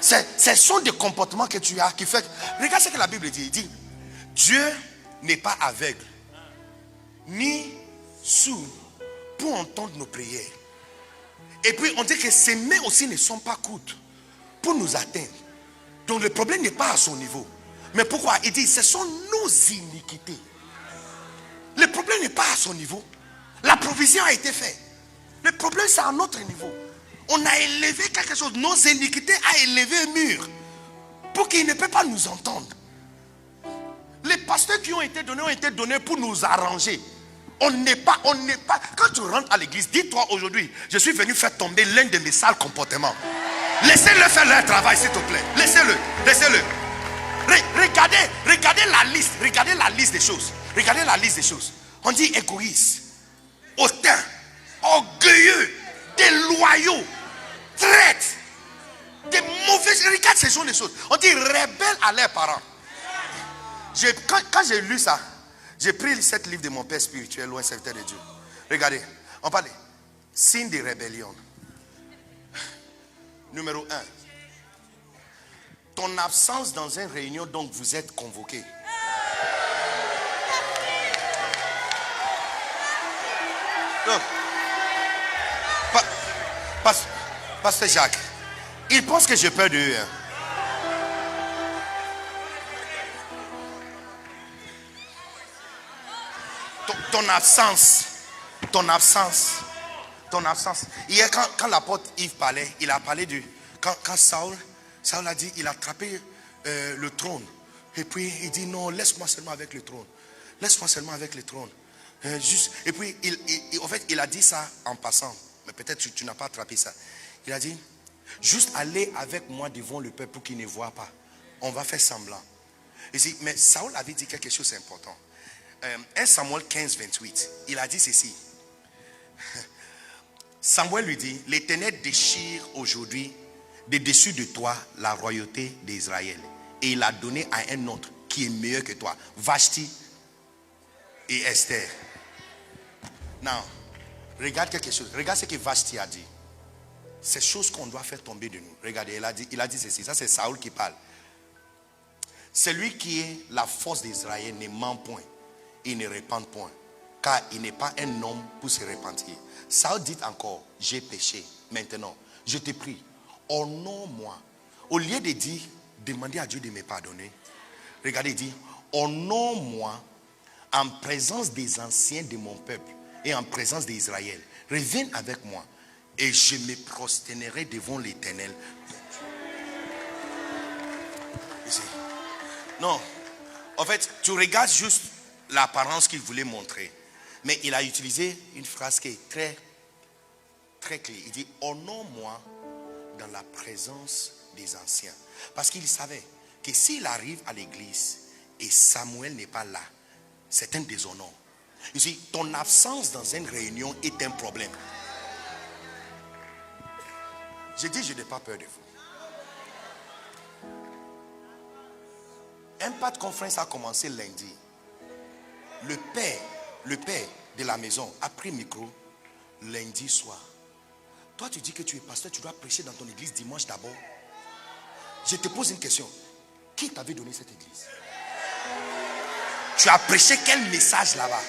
Ce sont des comportements que tu as qui fait. Regarde ce que la Bible dit. Il dit, Dieu n'est pas aveugle, ni sourd pour entendre nos prières. Et puis on dit que ses mains aussi ne sont pas courtes pour nous atteindre. Donc le problème n'est pas à son niveau. Mais pourquoi? Il dit, ce sont nos iniquités. Le problème n'est pas à son niveau. La provision a été faite. Le problème c'est à notre niveau. On a élevé quelque chose. Nos iniquités a élevé un mur pour qu'il ne peut pas nous entendre. Les pasteurs qui ont été donnés pour nous arranger. On n'est pas. Quand tu rentres à l'église, dis-toi aujourd'hui, je suis venu faire tomber l'un de mes sales comportements. Laissez-le faire leur travail, s'il te plaît. Laissez-le. Regardez la liste des choses. Regardez la liste des choses. On dit égoïste, hautain, orgueilleux, déloyaux, traître, des mauvais. Regarde, ce sont les choses. On dit rebelles à leurs parents. Quand j'ai lu ça, j'ai pris cette livre de mon père spirituel, loin serviteur de Dieu. Regardez, on parle de signe de rébellion. Numéro 1. Ton absence dans une réunion, donc vous êtes convoqué. Donc, Pasteur Jacques, il pense que j'ai peur de eux. Ton absence. Hier, quand l'apôtre Yves parlait, il a parlé de quand Saul a dit, il a attrapé le trône. Et puis il dit non, laisse-moi seulement avec le trône. Laisse-moi seulement avec le trône. Juste. Et puis, en fait, il a dit ça en passant. Mais peut-être tu n'as pas attrapé ça. Il a dit, juste aller avec moi devant le peuple pour qu'il ne voit pas. On va faire semblant. Ici, mais Saül avait dit quelque chose d'important. 1 Samuel 15, 28. Il a dit ceci. Samuel lui dit, l'Éternel déchire aujourd'hui de dessus de toi la royauté d'Israël. Et il a donné à un autre qui est meilleur que toi. Vashti et Esther. Now, regarde quelque chose. Regarde ce que Vashti a dit. Ces choses qu'on doit faire tomber de nous. Regardez, il a dit ceci. Ça, c'est Saül qui parle. Celui qui est la force d'Israël ne ment point. Il ne répand point. Car il n'est pas un homme pour se repentir. Saül dit encore, j'ai péché. Maintenant, je te prie, honore-moi. Au lieu de dire, demandez à Dieu de me pardonner. Regardez, il dit, honore-moi en présence des anciens de mon peuple et en présence d'Israël. Reviens avec moi et je me prosternerai devant l'Éternel. Ici. Non, en fait, tu regardes juste l'apparence qu'il voulait montrer. Mais il a utilisé une phrase qui est très, très claire. Il dit, honore-moi dans la présence des anciens. Parce qu'il savait que s'il arrive à l'église et Samuel n'est pas là, c'est un déshonneur. Ici, ton absence dans une réunion est un problème. Je dis, je n'ai pas peur de vous. Impact Conference a commencé lundi. Le père de la maison a pris le micro lundi soir. Toi, tu dis que tu es pasteur, tu dois prêcher dans ton église dimanche d'abord. Je te pose une question. Qui t'avait donné cette église? Tu as prêché quel message là-bas?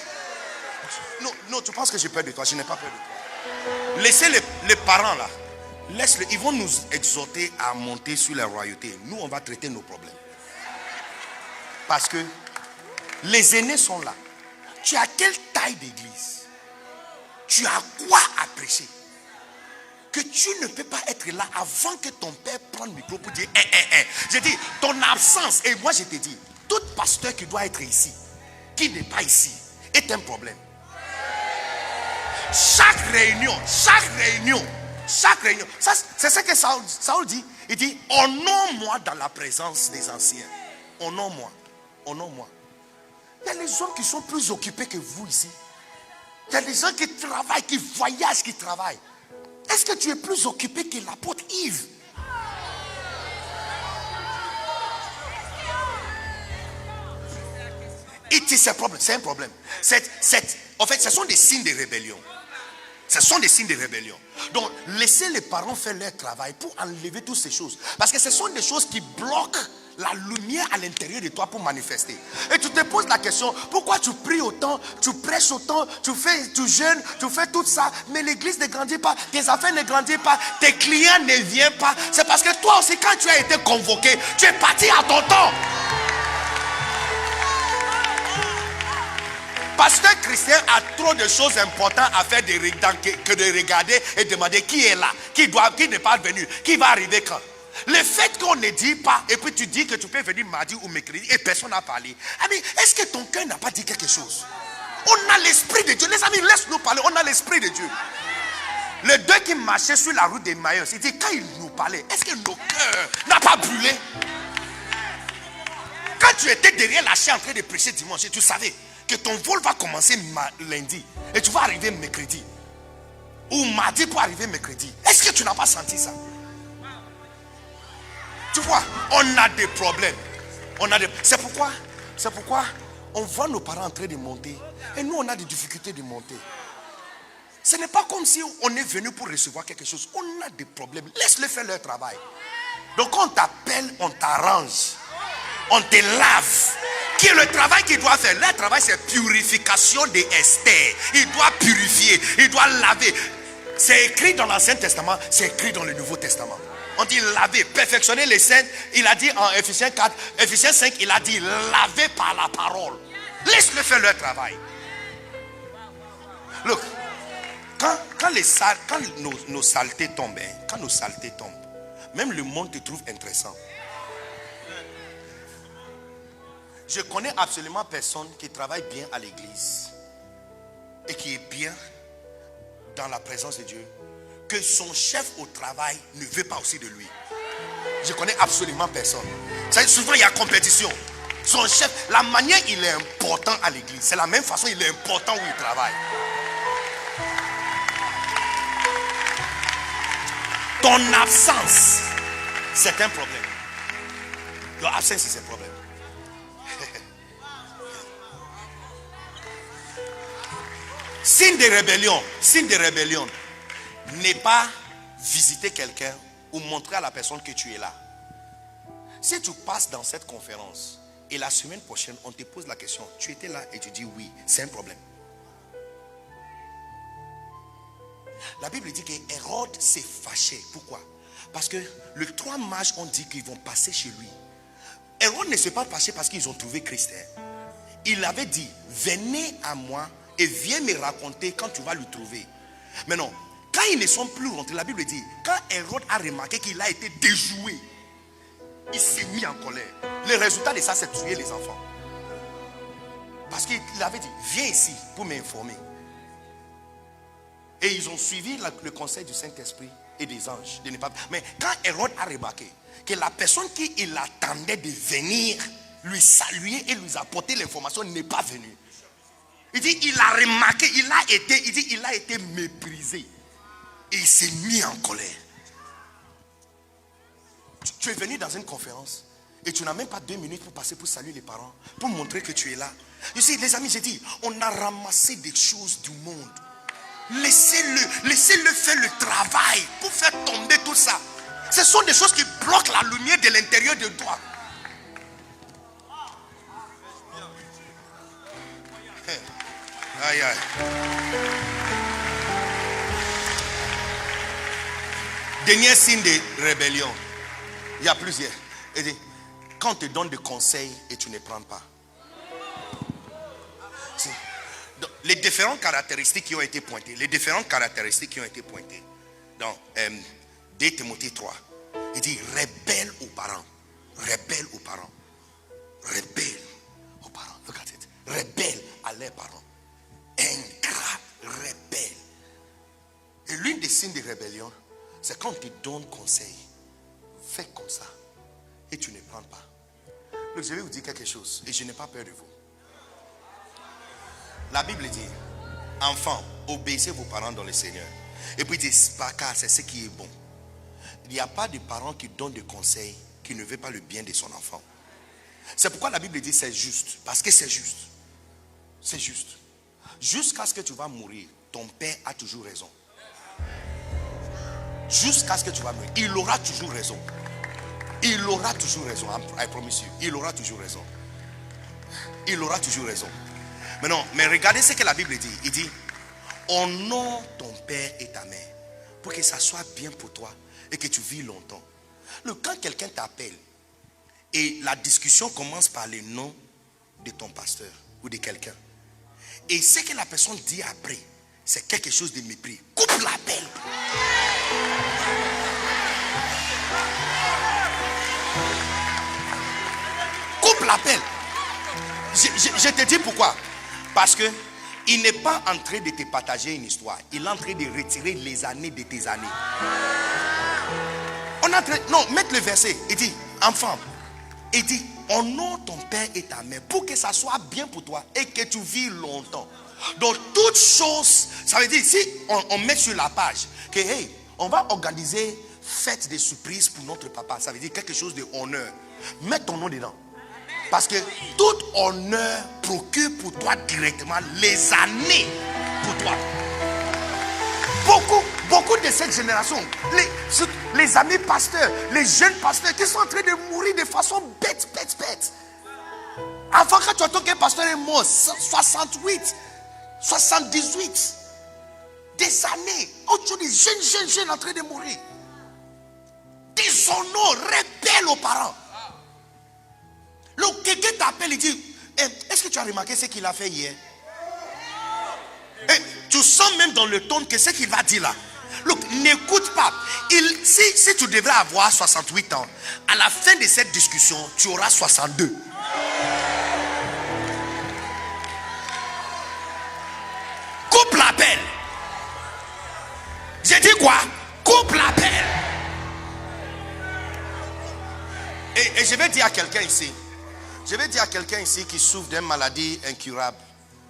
Non, tu penses que j'ai peur de toi? Je n'ai pas peur de toi. Laissez les parents là. Laisse-le. Ils vont nous exhorter à monter sur la royauté. Nous, on va traiter nos problèmes. Parce que les aînés sont là. Tu as quelle taille d'église? Tu as quoi à prêcher? Que tu ne peux pas être là avant que ton père prenne le micro pour dire Je dis, ton absence, et moi je te dis, tout pasteur qui doit être ici, qui n'est pas ici, est un problème. Chaque réunion, c'est ce que Saül dit. Il dit, honore-moi dans la présence des anciens. Honore-moi. Il y a les hommes qui sont plus occupés que vous ici. Il y a des gens qui travaillent, qui voyagent, qui travaillent. Est-ce que tu es plus occupé que l'apôtre Yves? C'est un problème. En fait, ce sont des signes de rébellion. Donc, laissez les parents faire leur travail pour enlever toutes ces choses. Parce que ce sont des choses qui bloquent la lumière à l'intérieur de toi pour manifester. Et tu te poses la question, pourquoi tu pries autant, tu prêches autant, tu jeûnes, tu fais tout ça, mais l'église ne grandit pas, tes affaires ne grandissent pas, tes clients ne viennent pas. C'est parce que toi aussi, quand tu as été convoqué, tu es parti à ton temps. Pasteur Christian a trop de choses importantes à faire que de regarder et demander qui est là, qui n'est pas venu, qui va arriver quand. Le fait qu'on ne dit pas, et puis tu dis que tu peux venir mardi ou mercredi et personne n'a parlé. Amis, est-ce que ton cœur n'a pas dit quelque chose? On a l'esprit de Dieu. Les amis, laisse-nous parler. On a l'esprit de Dieu. Les deux qui marchaient sur la route d'Emmaüs, il dit, quand ils nous parlaient, est-ce que nos cœurs n'ont pas brûlé? Quand tu étais derrière la chaîne en train de prêcher dimanche, tu savais que ton vol va commencer lundi et tu vas arriver mercredi. Ou mardi pour arriver mercredi. Est-ce que tu n'as pas senti ça? Tu vois, on a des problèmes. C'est pourquoi on voit nos parents en train de monter. Et nous, on a des difficultés de monter. Ce n'est pas comme si on est venu pour recevoir quelque chose. On a des problèmes. Laisse-les faire leur travail. Donc, on t'appelle, on t'arrange. On te lave. Qui est le travail qu'il doit faire? Leur travail, c'est purification des Esther. Il doit purifier. Il doit laver. C'est écrit dans l'Ancien Testament. C'est écrit dans le Nouveau Testament. On dit laver, perfectionner les saints. Il a dit en Ephésiens 4, Ephésiens 5, il a dit laver par la parole. Laisse-le faire leur travail. Look, quand nos saletés tombent, même le monde te trouve intéressant. Je connais absolument personne qui travaille bien à l'église et qui est bien dans la présence de Dieu, que son chef au travail ne veut pas aussi de lui. Je connais absolument personne. Souvent il y a compétition. Son chef, la manière il est important à l'église, c'est la même façon il est important où il travaille. Ton absence, c'est un problème. Your absence is a problem. Signe de rébellion n'est pas visiter quelqu'un ou montrer à la personne que tu es là. Si tu passes dans cette conférence et la semaine prochaine on te pose la question, tu étais là et tu dis oui, c'est un problème. La Bible dit que Hérode s'est fâché. Pourquoi? Parce que les 3 mages ont dit qu'ils vont passer chez lui. Hérode ne s'est pas fâché parce qu'ils ont trouvé Christ. Il avait dit, venez à moi et viens me raconter quand tu vas le trouver. Mais non, quand ils ne sont plus rentrés, la Bible dit, quand Hérode a remarqué qu'il a été déjoué, il s'est mis en colère. Le résultat de ça, c'est de tuer les enfants. Parce qu'il avait dit, viens ici pour m'informer. Et ils ont suivi le conseil du Saint-Esprit et des anges. De ne pas... Mais quand Hérode a remarqué que la personne qui il attendait de venir lui saluer et lui apporter l'information n'est pas venue, il dit, il a remarqué, il a été méprisé. Et il s'est mis en colère. Tu es venu dans une conférence et tu n'as même pas 2 minutes pour passer pour saluer les parents, pour montrer que tu es là. Tu sais, les amis, j'ai dit, on a ramassé des choses du monde. Laissez-le faire le travail pour faire tomber tout ça. Ce sont des choses qui bloquent la lumière de l'intérieur de toi. Aïe, aïe. Dernier signe de rébellion. Il y a plusieurs. Il dit, quand on te donne des conseils et tu ne prends pas. Donc, les différentes caractéristiques qui ont été pointées. Dans 2 Timothée 3. Il dit, rebelle aux parents. Rebelle aux parents. Rebelle aux parents. Look at it. Rebelle à leurs parents. Ingrat, rebelle. Et l'une des signes de rébellion, c'est quand on te donne conseil, fais comme ça et tu ne prends pas. Donc je vais vous dire quelque chose et je n'ai pas peur de vous. La Bible dit, enfants, obéissez vos parents dans le Seigneur. Et puis il dit, car c'est ce qui est bon. Il n'y a pas de parents qui donnent des conseils qui ne veulent pas le bien de son enfant. C'est pourquoi la Bible dit c'est juste. Parce que c'est juste. C'est juste. Jusqu'à ce que tu vas mourir, ton père a toujours raison. Jusqu'à ce que tu vas mourir, il aura toujours raison. Il aura toujours raison. I promise you. Il aura toujours raison. Il aura toujours raison. Mais regardez ce que la Bible dit. Il dit, honore ton père et ta mère pour que ça soit bien pour toi et que tu vis longtemps. Quand quelqu'un t'appelle et la discussion commence par le nom de ton pasteur ou de quelqu'un, et ce que la personne dit après, c'est quelque chose de mépris, coupe l'appel. Coupe l'appel. Je te dis pourquoi. Parce que il n'est pas en train de te partager une histoire. Il est en train de retirer les années de tes années. Mettre le verset. Il dit, enfant, il dit, honore ton père et ta mère pour que ça soit bien pour toi et que tu vis longtemps. Donc toutes choses, ça veut dire, si on met sur la page que hey, on va organiser fête de surprise pour notre papa, ça veut dire quelque chose de honneur. Mets ton nom dedans. Parce que tout honneur procure pour toi directement les années pour toi. Beaucoup de cette génération, les amis pasteurs, les jeunes pasteurs qui sont en train de mourir de façon bête. Avant, quand tu entends qu'un pasteur est mort, 68, 78, des années, aujourd'hui, jeunes en train de mourir. Déshonneur, rebelle aux parents. Donc quelqu'un t'appelle et dit, est-ce que tu as remarqué ce qu'il a fait hier? Et tu sens même dans le ton que ce qu'il va dire là. Look, n'écoute pas. Si tu devrais avoir 68 ans, à la fin de cette discussion, tu auras 62. Et je vais dire à quelqu'un ici. Je vais dire à quelqu'un ici qui souffre d'une maladie incurable.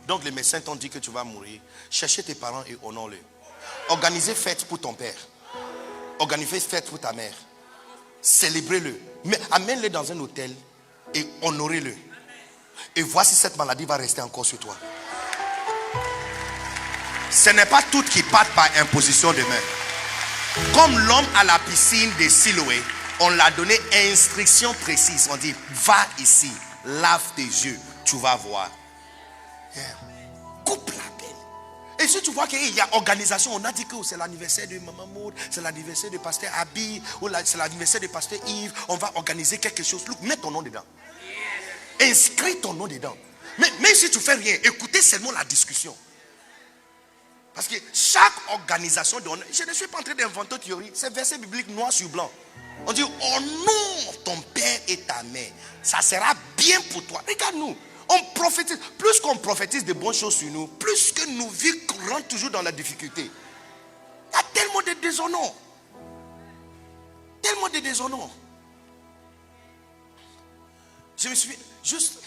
Donc les médecins t'ont dit que tu vas mourir. Cherchez tes parents et honore-les. Organisez fête pour ton père. Organisez fête pour ta mère. Célébrez-le. Mais amène-le dans un hôtel et honorez-le. Et vois si cette maladie va rester encore sur toi. Ce n'est pas toutes qui partent par imposition de main. Comme l'homme à la piscine de Siloé, on l'a donné instruction précise. On dit, va ici, lave tes yeux, tu vas voir. Yeah. Coupe la peine. Et si tu vois qu'il y a organisation, on a dit que c'est l'anniversaire de Maman Maud, c'est l'anniversaire de Pasteur Abi, ou c'est l'anniversaire de Pasteur Yves, on va organiser quelque chose. Look, mets ton nom dedans. Inscris ton nom dedans. Mais même si tu fais rien, écoutez seulement la discussion. Parce que chaque organisation, je ne suis pas en train d'inventer théorie, c'est verset biblique noir sur blanc. On dit, honore ton père et ta mère. Ça sera bien pour toi. Regarde-nous. On prophétise. Plus qu'on prophétise de bonnes choses sur nous, plus que nos vies rentrent toujours dans la difficulté. Il y a tellement de déshonneur. Tellement de déshonneur. Je me suis juste...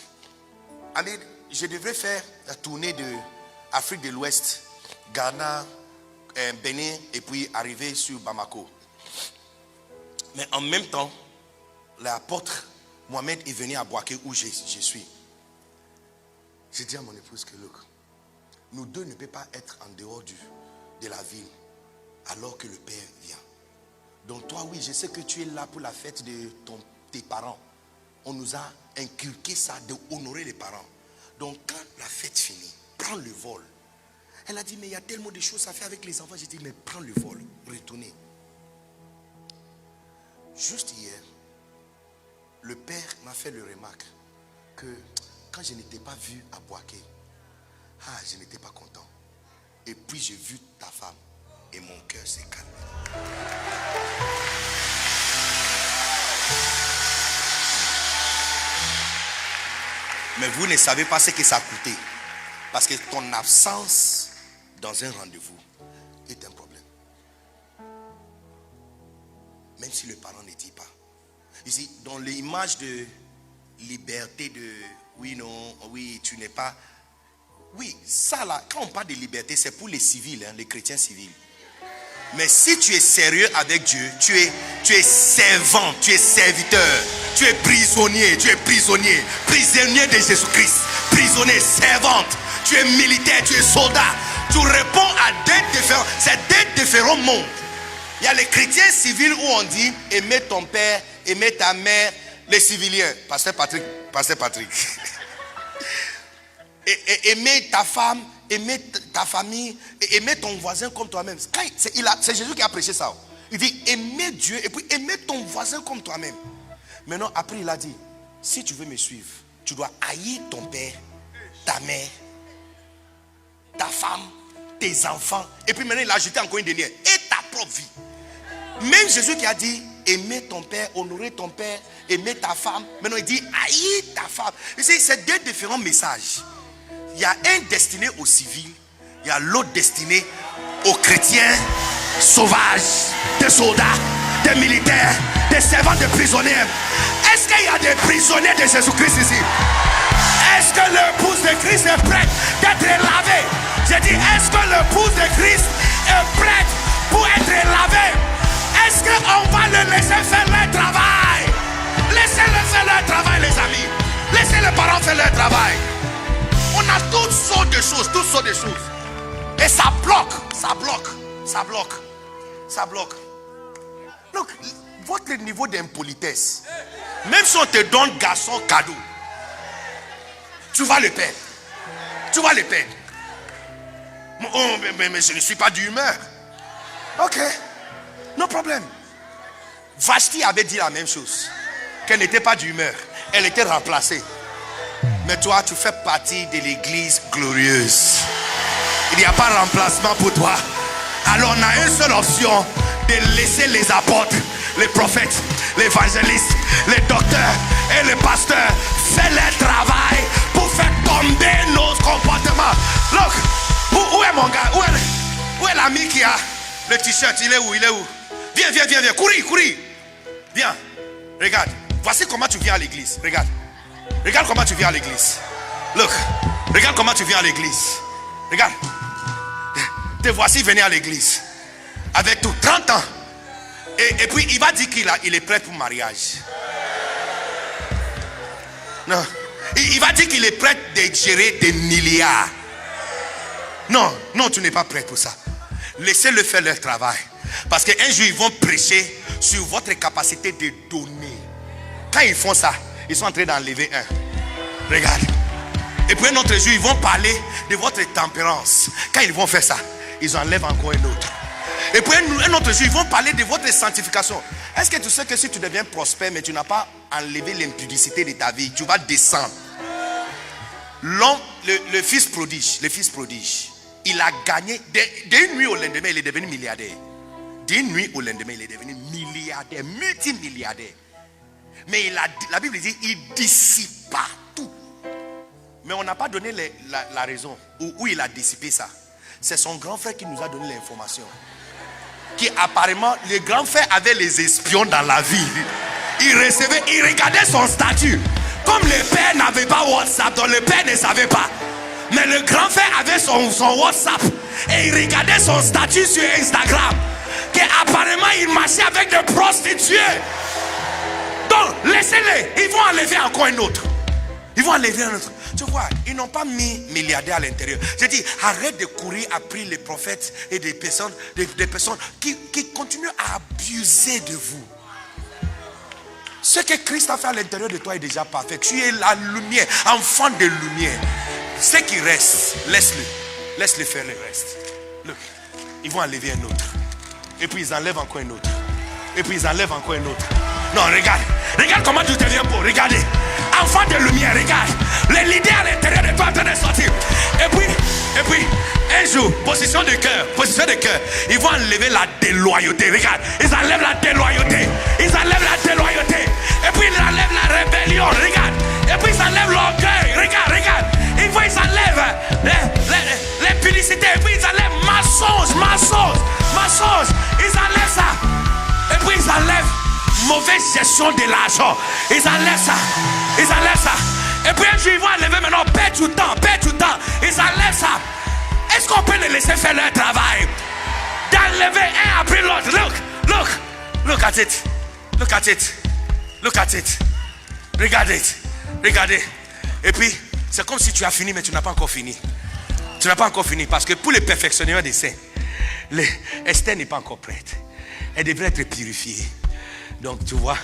je devrais faire la tournée de Afrique de l'Ouest, Ghana, Bénin, et puis arriver sur Bamako. Mais en même temps, l'apôtre Mohamed est venu à Boaké où je suis. J'ai dit à mon épouse que, look, nous deux ne pouvons pas être en dehors de la ville alors que le Père vient. Donc toi, oui, je sais que tu es là pour la fête de tes parents. On nous a inculqué ça, de honorer les parents. Donc quand la fête finit, prends le vol. Elle a dit, mais il y a tellement de choses à faire avec les enfants. J'ai dit, mais prends le vol, retournez. Juste hier, le père m'a fait le remarque que quand je n'étais pas vu à Boaké, je n'étais pas content. Et puis j'ai vu ta femme et mon cœur s'est calmé. Mais vous ne savez pas ce que ça a coûté. Parce que ton absence dans un rendez-vous est un problème. Même si le parent ne dit pas. Ici, dans l'image de liberté de... Oui, non, oui, tu n'es pas... Oui, ça là, quand on parle de liberté, c'est pour les civils, les chrétiens civils. Mais si tu es sérieux avec Dieu, tu es servant, tu es serviteur, tu es prisonnier, prisonnier de Jésus-Christ, prisonnier, servante, tu es militaire, tu es soldat, tu réponds à c'est deux différents mondes. Il y a les chrétiens civils où on dit aimer ton père, aimer ta mère, les civiliens, Pasteur Patrick. Et aimer ta femme, aimer ta famille, et aimer ton voisin comme toi-même. C'est Jésus qui a prêché ça. Il dit aimer Dieu et puis aimer ton voisin comme toi-même. Maintenant, après il a dit, si tu veux me suivre, tu dois haïr ton père, ta mère, ta femme, tes enfants. Et puis maintenant il a ajouté encore une dernière, et ta propre vie. Même Jésus qui a dit aimer ton père, honorer ton père, aimer ta femme. Maintenant il dit haïr ta femme. C'est deux différents messages. Il y a un destiné aux civils, il y a l'autre destiné aux chrétiens sauvages, des soldats, des militaires, des servants de prisonniers. Est-ce qu'il y a des prisonniers de Jésus-Christ ici? Est-ce que l'épouse de Christ est prête d'être lavée? J'ai dit, est-ce que l'épouse de Christ est prête pour être lavée? Est-ce qu'on va le laisser faire leur travail? Laissez-le faire leur travail, les amis. Laissez les parents faire leur travail. On a toutes sortes de choses, Et ça bloque. Donc, votre niveau d'impolitesse, même si on te donne garçon cadeau, tu vas le perdre. Oh, mais je ne suis pas d'humeur. Ok, no problème. Vashti avait dit la même chose, qu'elle n'était pas d'humeur. Elle était remplacée. Mais toi, tu fais partie de l'église glorieuse. Il n'y a pas de remplacement pour toi. Alors on a une seule option, de laisser les apôtres, les prophètes, les évangélistes, les docteurs et les pasteurs faire leur travail pour faire tomber nos comportements. Look, où est mon gars? Où est l'ami qui a le t-shirt? Il est où? Viens, couris. Viens, regarde. Voici comment tu viens à l'église. Regarde. Regarde comment tu viens à l'église. Look. Regarde comment tu viens à l'église. Regarde. Te voici venir à l'église. Avec tout, 30 ans. Et puis il va dire qu'il est prêt pour mariage. Non. Il va dire qu'il est prêt de gérer des milliards. Non, non, tu n'es pas prêt pour ça. Laissez-le faire leur travail. Parce qu'un jour, ils vont prêcher sur votre capacité de donner. Quand ils font ça, ils sont en train d'enlever un. Regarde. Et puis un autre jour, ils vont parler de votre tempérance. Quand ils vont faire ça, ils enlèvent encore un autre. Et puis un autre jour, ils vont parler de votre sanctification. Est-ce que tu sais que si tu deviens prospère, mais tu n'as pas enlevé l'impudicité de ta vie, tu vas descendre. L'homme, le fils prodige, il a gagné d'une nuit au lendemain, il est devenu milliardaire. D'une nuit au lendemain, il est devenu milliardaire, multimilliardaire. Mais la Bible dit, il dissipa tout. Mais on n'a pas donné la raison où il a dissipé ça. C'est son grand frère qui nous a donné l'information. Qui apparemment, le grand frère avait les espions dans la vie. Il regardait son statut. Comme le père n'avait pas WhatsApp, donc le père ne savait pas. Mais le grand frère avait son WhatsApp. Et il regardait son statut sur Instagram. Qu'apparemment il marchait avec des prostituées. Donc laissez-les. Ils vont enlever encore un autre. Ils vont enlever un autre. Tu vois, ils n'ont pas mis milliardaires à l'intérieur. J'ai dit, arrête de courir après les prophètes et des personnes qui continuent à abuser de vous. Ce que Christ a fait à l'intérieur de toi est déjà parfait. Tu es la lumière, enfant de lumière. Ce qui reste, laisse-le. Laisse-le faire le reste. Look, ils vont enlever un autre. Et puis ils enlèvent encore un autre. Et puis ils enlèvent encore un autre. Non, regarde. Regarde comment tu deviens beau. Regardez. Enfant de lumière, regarde. L'idée à l'intérieur de toi en train de sortir. Et puis, un jour, position de cœur. Ils vont enlever la déloyauté. Regarde. Ils enlèvent la déloyauté. Et puis ils enlèvent la rébellion. Regarde. Et puis ils enlèvent l'orgueil. Regarde. Et puis ils enlèvent l'impudicité. Et puis ils enlèvent mensonge. Ils enlèvent ça. Et puis ils enlèvent mauvaise gestion de l'argent. Ils enlèvent ça. Et puis un jour ils vont enlever maintenant perdre du temps. Ils enlèvent ça. Est-ce qu'on peut les laisser faire leur travail? D'enlever un après l'autre. Look at it. Regardez. Et puis c'est comme si tu as fini, mais tu n'as pas encore fini. Parce que pour le perfectionnement des saints, Esther n'est pas encore prête. Elle devrait être purifiée. Donc tu vois,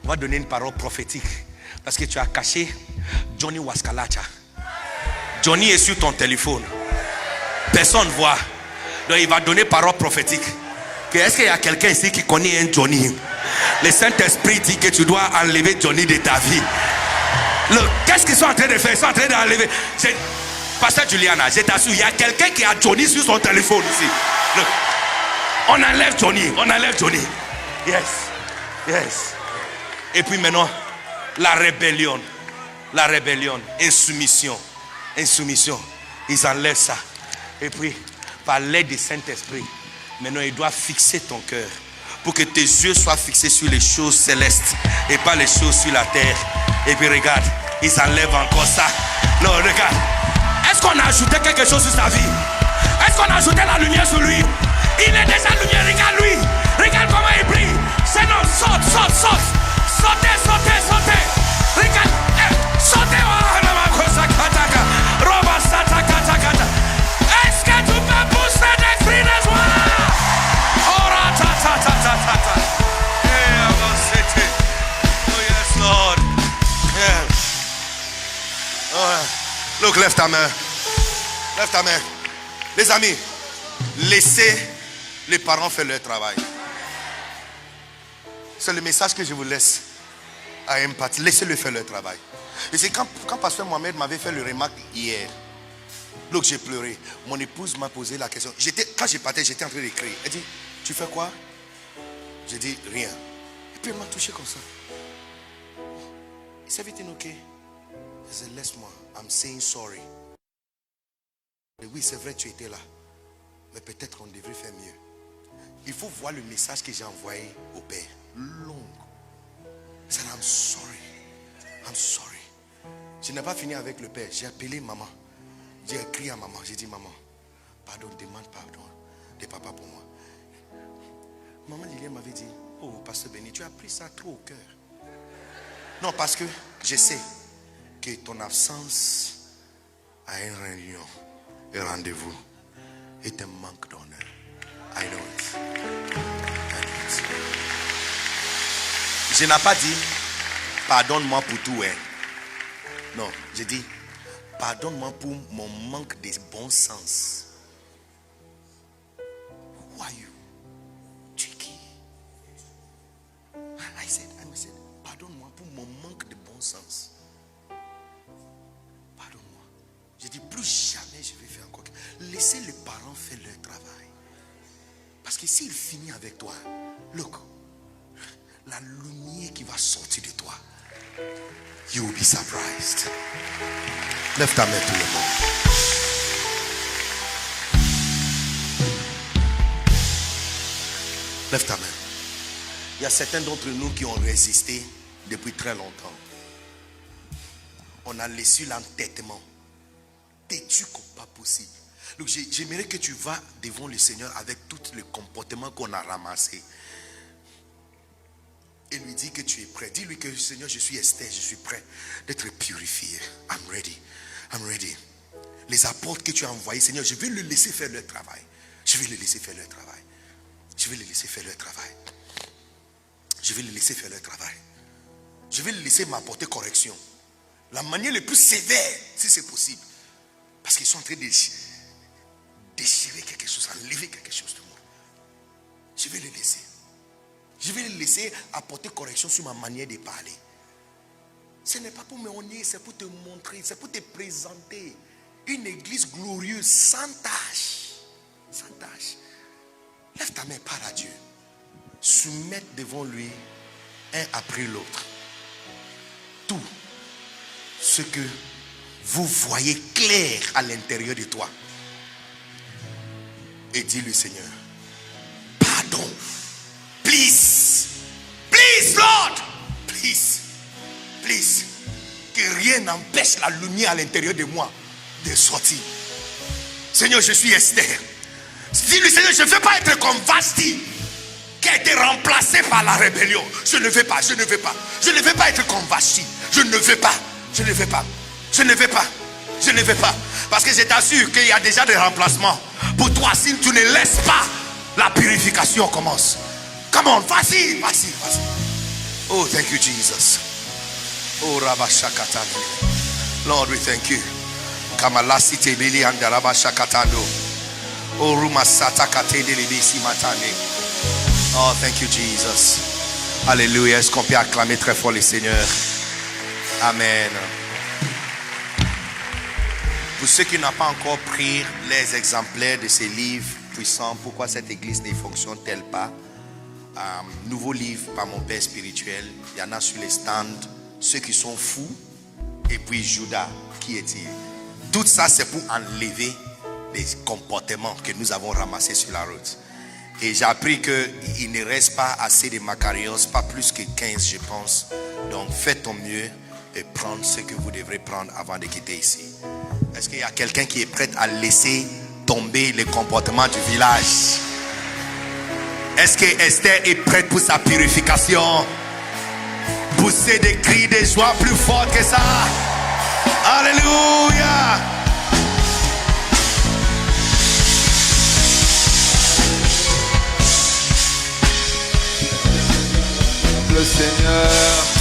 on va donner une parole prophétique. Parce que tu as caché Johnny Waskalacha. Johnny est sur ton téléphone. Personne ne voit. Donc il va donner parole prophétique. Est-ce qu'il y a quelqu'un ici qui connaît un Johnny? Le Saint-Esprit dit que tu dois enlever Johnny de ta vie. Qu'est-ce qu'ils sont en train de faire? Ils sont en train d'enlever. Pasteur Juliana, je t'assure, il y a quelqu'un qui a Johnny sur son téléphone ici. Look. On enlève Johnny. Yes. Et puis maintenant, la rébellion. Insoumission. Ils enlèvent ça. Et puis, par l'aide du Saint-Esprit, maintenant, il doit fixer ton cœur. Pour que tes yeux soient fixés sur les choses célestes. Et pas les choses sur la terre. Et puis regarde, ils enlèvent encore ça. Non, regarde. Est-ce qu'on a ajouté quelque chose sur sa vie? Est-ce qu'on a ajouté la lumière sur lui? Il est déjà lumière, regarde-lui. Regarde comment il brille. C'est non, saute. Sautez. Regarde, sautez. Est-ce que tu peux pousser des cris de joie? Oh yes, Lord. Yeah. Look, lève ta main. Les amis, laissez les parents faire leur travail. C'est le message que je vous laisse à Impact. Laissez-le faire leur travail. Et c'est quand Pasteur Mohamed m'avait fait le remarque hier. Donc j'ai pleuré. Mon épouse m'a posé la question. Quand je partais, j'étais en train d'écrire. Elle dit, tu fais quoi? J'ai dit, rien. Et puis elle m'a touché comme ça. Is everything okay? Je disais, laisse-moi. I'm saying sorry. Et oui, c'est vrai, tu étais là. Mais peut-être qu'on devrait faire mieux. Il faut voir le message que j'ai envoyé au Père. Long. I said, I'm sorry. I'm sorry. Je n'ai pas fini avec le père. J'ai appelé maman. J'ai écrit à maman. J'ai dit, maman, pardon, demande pardon de papa pour moi. Maman Liliane m'avait dit, oh, pasteur Béni, tu as pris ça trop au cœur. Non, parce que je sais que ton absence à une réunion, un rendez-vous, est un manque d'honneur. I know it. Je n'ai pas dit, pardonne-moi pour tout, hein. Non, j'ai dit, pardonne-moi pour mon manque de bon sens. Who are you? Tricky. I said, pardonne-moi pour mon manque de bon sens. Pardonne-moi. J'ai dit, plus jamais je vais faire encore. Laissez les parents faire leur travail. Parce que s'il finit avec toi, look, la lumière qui va sortir de toi, you will be surprised. Lève ta main tout le monde. Lève ta main. Il y a certains d'entre nous qui ont résisté depuis très longtemps. On a laissé l'entêtement. Têtu comme pas possible. Donc j'aimerais que tu vas devant le Seigneur avec tout le comportement qu'on a ramassé. Et lui dis que tu es prêt. Dis-lui que Seigneur, je suis Esther, je suis prêt d'être purifié. I'm ready. I'm ready. Les apôtres que tu as envoyés, Seigneur, je vais le laisser faire leur travail. Je vais le laisser faire leur travail. Je vais le laisser faire leur travail. Je vais le laisser faire leur travail. Je vais le laisser m'apporter correction. La manière la plus sévère, si c'est possible. Parce qu'ils sont en train de déchirer quelque chose, enlever quelque chose de moi. Je vais le laisser. Je vais le laisser apporter correction sur ma manière de parler. Ce n'est pas pour me honner, c'est pour te montrer, c'est pour te présenter une église glorieuse, sans tâche. Sans tâche. Lève ta main, parle à Dieu. Soumettre devant lui, un après l'autre, tout ce que vous voyez clair à l'intérieur de toi. Et dis-lui, Seigneur, pardon. Please, please, Lord, please, please, que rien n'empêche la lumière à l'intérieur de moi de sortir. Seigneur, je suis Esther. Dis-lui, Seigneur, je ne veux pas être comme Vasti, qui a été remplacé par la rébellion. Je ne veux pas, je ne veux pas. Je ne veux pas être comme Vasti. Je ne veux pas, je ne veux pas. Je ne veux pas, je ne veux pas. Parce que je t'assure qu'il y a déjà des remplacements. Pour toi, si tu ne laisses pas, la purification commence. Come on, vas-y, vas-y, vas-y. Oh, thank you, Jesus. Oh, Rabashakatando. Lord, we thank you. Kamalasite Bili and Rabashakatando. Oh, Rumasata Katede Libisi Matane. Oh, thank you, Jesus. Alléluia. Est-ce qu'on peut acclamer très fort le Seigneur? Amen. Pour ceux qui n'ont pas encore pris les exemplaires de ces livres puissants, pourquoi cette église ne fonctionne-t-elle pas? Nouveau livre par mon père spirituel. Il y en a sur les stands. Ceux qui sont fous. Et puis Judas, qui est-il? Tout ça, c'est pour enlever les comportements que nous avons ramassés sur la route. Et j'ai appris qu'il ne reste pas assez de Macarios, pas plus que 15, je pense. Donc faites ton mieux et prendre ce que vous devrez prendre avant de quitter ici. Est-ce qu'il y a quelqu'un qui est prêt à laisser tomber les comportements du village? Est-ce que Esther est prête pour sa purification? Pousser des cris de joie plus forts que ça. Alléluia. Le Seigneur